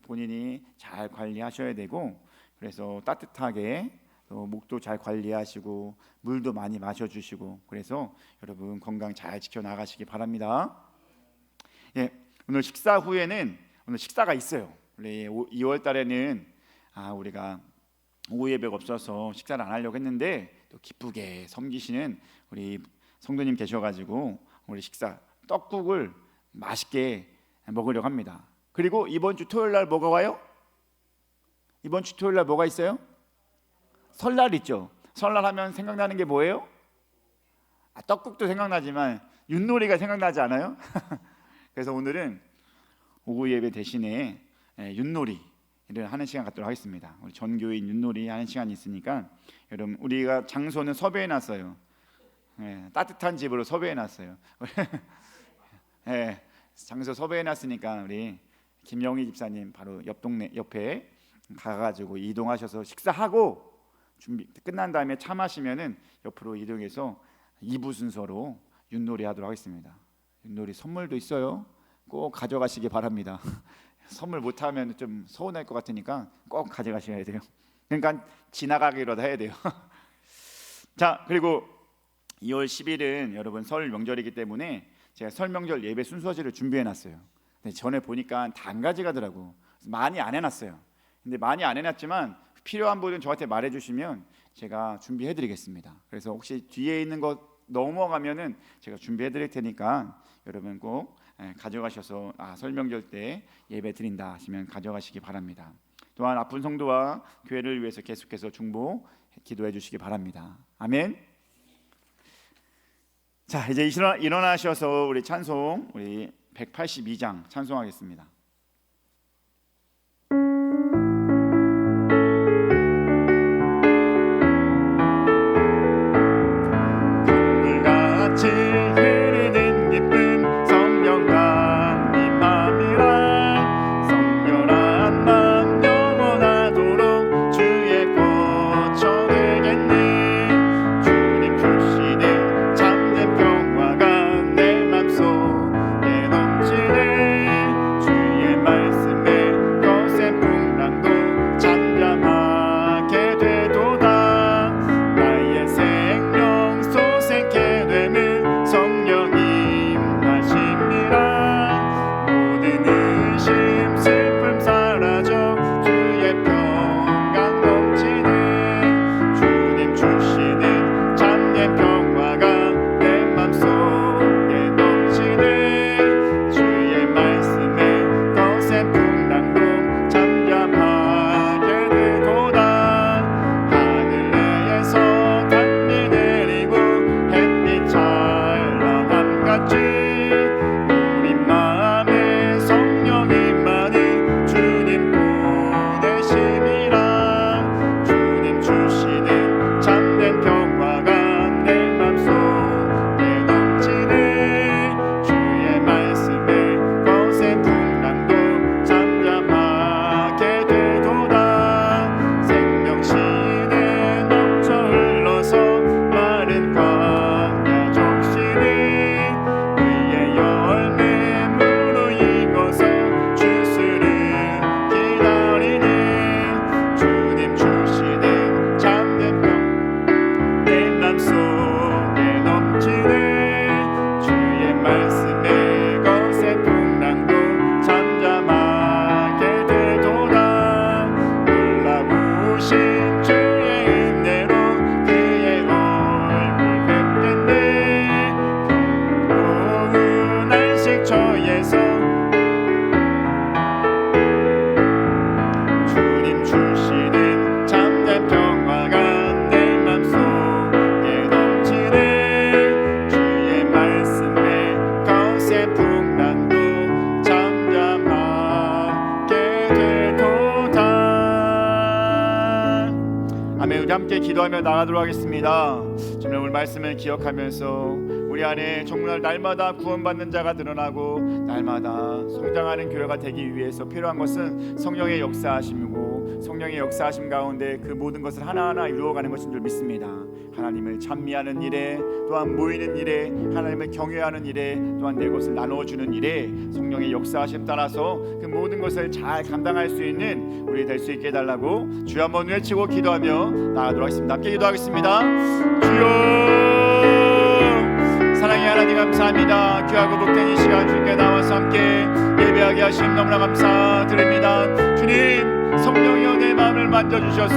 본인이 잘 관리하셔야 되고 그래서 따뜻하게 또 목도 잘 관리하시고 물도 많이 마셔주시고 그래서 여러분 건강 잘 지켜나가시기 바랍니다. 오늘 식사 후에는 오늘 식사가 있어요. 원래 2월 달에는 우리가 오후 예배가 없어서 식사를 안 하려고 했는데 또 기쁘게 섬기시는 우리 성도님 계셔가지고 우리 식사 떡국을 맛있게 먹으려고 합니다. 그리고 이번 주 토요일 날 뭐가 와요? 이번 주 토요일 날 뭐가 있어요? 설날 있죠. 설날 하면 생각나는 게 뭐예요? 떡국도 생각나지만 윷놀이가 생각나지 않아요? 그래서 오늘은 오후 예배 대신에 윷놀이를 하는 시간 갖도록 하겠습니다. 우리 전교인 윷놀이 하는 시간이 있으니까 여러분 우리가 장소는 섭외해 놨어요. 따뜻한 집으로 섭외해 놨어요. 장소 섭외해 놨으니까 우리 김영희 집사님 바로 옆 동네 옆에 가가지고 이동하셔서 식사하고 준비 끝난 다음에 차 마시면은 옆으로 이동해서 2부 순서로 윷놀이 하도록 하겠습니다. 윷놀이 선물도 있어요. 꼭 가져가시기 바랍니다. 선물 못하면 좀 서운할 것 같으니까 꼭 가져가셔야 돼요. 그러니까 지나가기라도 해야 돼요. 자, 그리고 2월 10일은 여러분 설 명절이기 때문에 제가 설 명절 예배 순서지를 준비해놨어요. 근데 전에 보니까 다 안 가져가더라고. 많이 안 해놨어요. 근데 많이 안 해놨지만 필요한 분은 저한테 말해주시면 제가 준비해드리겠습니다. 그래서 혹시 뒤에 있는 거 넘어가면은 제가 준비해드릴 테니까 여러분 꼭 가져가셔서 설 명절 때 예배 드린다 하시면 가져가시기 바랍니다. 또한 아픈 성도와 교회를 위해서 계속해서 중보 기도해 주시기 바랍니다. 아멘. 자, 이제 일어나셔서 우리 찬송 우리 182장 찬송하겠습니다. 같이 흐르는 기쁨 성령감 임함이라 성결한 맘 영원하도록 맘속에 넘치네 주의 말씀에 거센 풍랑도 잠잠하게 되도다 놀라우신 주의 은혜로 그의 얼굴 뵙겠네 고운 안식처에서 주님 주시는 참된 평화가 내 맘속에 넘치네 주의 말씀에 거센 풍랑도 잠잠하게 되도다. 아멘. 우리 함께 기도하며 나가도록 하겠습니다. 정말 오늘 말씀을 기억하면서 우리 안에 정말 날마다 구원받는 자가 늘어나고 날마다 성장하는 교회가 되기 위해서 필요한 것은 성령의 역사하심이고 성령의 역사하심 가운데 그 모든 것을 하나하나 이루어가는 것인 줄 믿습니다. 하나님을 찬미하는 일에 또한 모이는 일에 하나님을 경외하는 일에 또한 내 것을 나눠주는 일에 성령의 역사하심 따라서 그 모든 것을 잘 감당할 수 있는 우리 될 수 있게 해달라고 주여 한번 외치고 기도하며 나가도록 하겠습니다. 함께 기도하겠습니다. 주여 사랑의 하나님 감사합니다. 귀하고 복된 이 시간 주께 나와서 함께 예배하게 하심 너무나 감사드립니다. 주님 성령이여 내 마음을 만져주셔서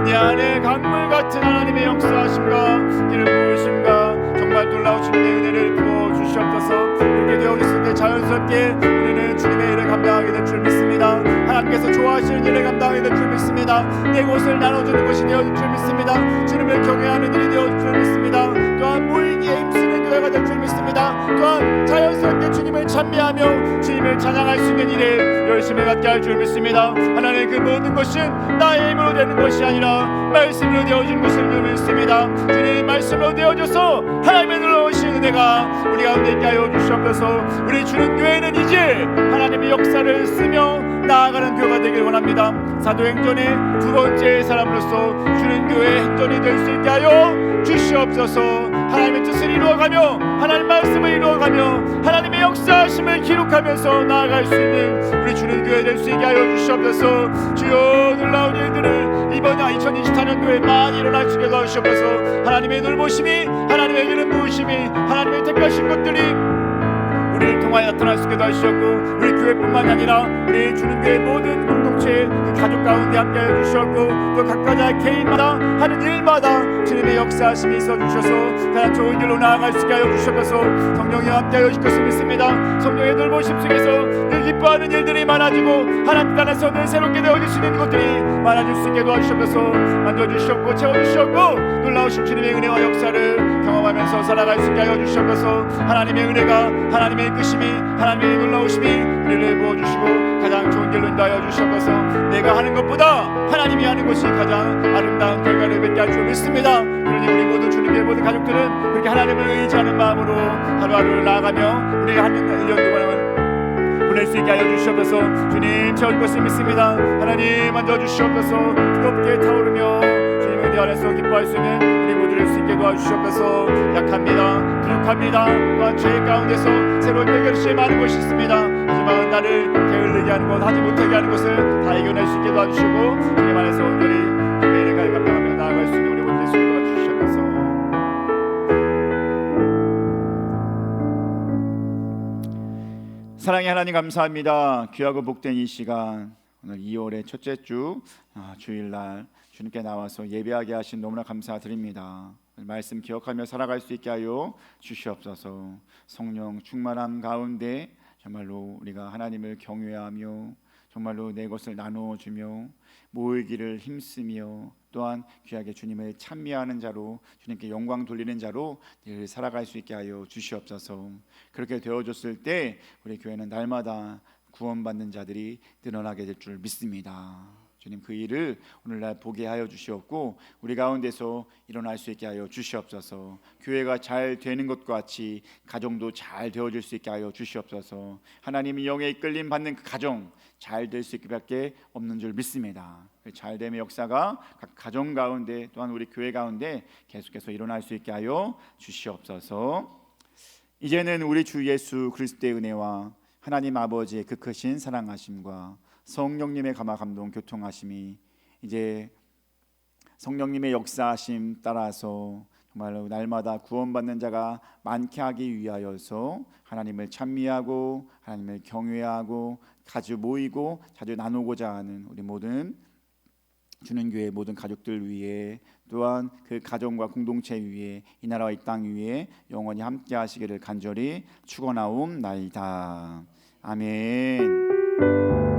내 안에 강물 같은 하나님의 역사하심과 이를 부으심과 정말 놀라우신 내 은혜를 부어주시옵소서. 그렇게 되어졌을 때 자연스럽게 우리는 주님의 일을 감당하게 될 줄 믿습니다. 하나님께서 좋아하시는 일을 감당하게 될 줄 믿습니다. 내 곳을 나눠주는 것이 되어질 줄 믿습니다. 주님을 경외하는 일이 되어질 줄 믿습니다. 또한 모이기에 힘쓰는 교회가 될 줄 믿습니다. 또한 자연스럽게 주님을 찬미하며 주님을 찬양할 수 있는 일에 열심히 갖게 할 줄 믿습니다. 하나님 그 모든 것은 나의 힘으로 되는 것이 아니라 말씀으로 되어진 것을 줄 믿습니다. 주님 말씀으로 되어져서 하나님의 놀라우신 은혜가 우리 가운데 있게 하여 주시옵소서. 우리 주는 교회는 이제 하나님의 역사를 쓰며 나아가는 교회가 되길 원합니다. 사도행전의 두 번째 사람으로서 주는 교회의 행전이 될 수 있게 하여 주시옵소서. 하나님의 뜻을 이루어가며 하나님 말씀을 이루어가며 하나님의 역사하심을 기록하면서 나아갈 수 있는 우리 주는 교회 될 수 있게 하여 주시옵소서. 주여 놀라운 일들을 이번 2024년도에 많이 일어날 수 있게 도와주시옵소서. 하나님의 돌보심이 하나님의 기름 부으심이 하나님의 택하신 것들이 우리를 통하여 나타날 수 있게 도와주셨고 우리 교회뿐만 아니라 우리 주는 교회 모든 공동체 그 가족 가운데 함께 해주셨고 또 각가자 개인마다 하는 일마다 주님의 역사하심이 있어주셔서 가장 좋은 길로 나아갈 수 있게 하여 주셨소서. 성령이 함께 하여 주실 것을 믿습니다. 성령의 돌보심 속에서 늘 기뻐하는 일들이 많아지고 하나님 뜻 안에서 늘 새롭게 되어질 수 있는 것들이 많아질 수 있게 도와주셨소서. 만져주셨고 채워주셨고 놀라우신 주님의 은혜와 역사를 경험하면서 살아갈 수 있게 하여 주셨소서. 하나님의 은혜가 하나님의 이끄심이 하나님의 놀라우심이 우리를 부어주시고 가장 좋은 길로 인도하여 주셨소서. 내가 하는 것보다 하나님이 하는 것이 가장 아름다운 결과를 맺게 할 줄 믿습니다. 그러니 우리 모두 주님의 모든 가족들은 그렇게 하나님을 의지하는 마음으로 하루하루를 나아가며 우리가 하는 1년 동안 보낼 수 있게 하여 주시옵소서. 주님 채워줄 것을 믿습니다. 하나님 만져주시옵소서. 뜨겁게 타오르며 주님의 은혜 안에서 기뻐할 수 있는 우리 모두 될 수 있게 도와주시옵소서. 약합니다. 부족합니다. 또한 죄 가운데서 새로운 해결이 많은 것이 있습니다. 하지만 나를 게을르게 하는 것 하지 못하게 하는 것을 다 이겨낼 수 있게 도와주시고 주님 안에서 온전히 매일을 감당하며 나아갈 수 있는 우리 모두 될 수 있게 도와주시옵소서. 사랑의 하나님 감사합니다. 귀하고 복된 이 시간 오늘 2월의 첫째 주 주일날 주님께 나와서 예배하게 하신 너무나 감사드립니다. 말씀 기억하며 살아갈 수 있게 하여 주시옵소서. 성령 충만함 가운데 정말로 우리가 하나님을 경외하며 정말로 내 것을 나누어주며 모이기를 힘쓰며 또한 귀하게 주님을 찬미하는 자로 주님께 영광 돌리는 자로 늘 살아갈 수 있게 하여 주시옵소서. 그렇게 되어졌을 때 우리 교회는 날마다 구원받는 자들이 늘어나게 될 줄 믿습니다. 주님 그 일을 오늘날 보게 하여 주시옵고 우리 가운데서 일어날 수 있게 하여 주시옵소서. 교회가 잘 되는 것과 같이 가정도 잘 되어질 수 있게 하여 주시옵소서. 하나님이 영에 이끌림 받는 그 가정 잘 될 수 있게밖에 없는 줄 믿습니다. 그 잘됨의 역사가 각 가정 가운데 또한 우리 교회 가운데 계속해서 일어날 수 있게 하여 주시옵소서. 이제는 우리 주 예수 그리스도의 은혜와 하나님 아버지의 그 크신 사랑하심과 성령님의 감화 감동 교통하심이 이제 성령님의 역사하심 따라서 정말로 날마다 구원받는 자가 많게 하기 위하여서 하나님을 찬미하고 하나님을 경외하고 자주 모이고 자주 나누고자 하는 우리 모든 주는 교회 모든 가족들 위해 또한 그 가정과 공동체 위에 이 나라와 이 땅 위에 영원히 함께 하시기를 간절히 축원하옵나이다. 아멘.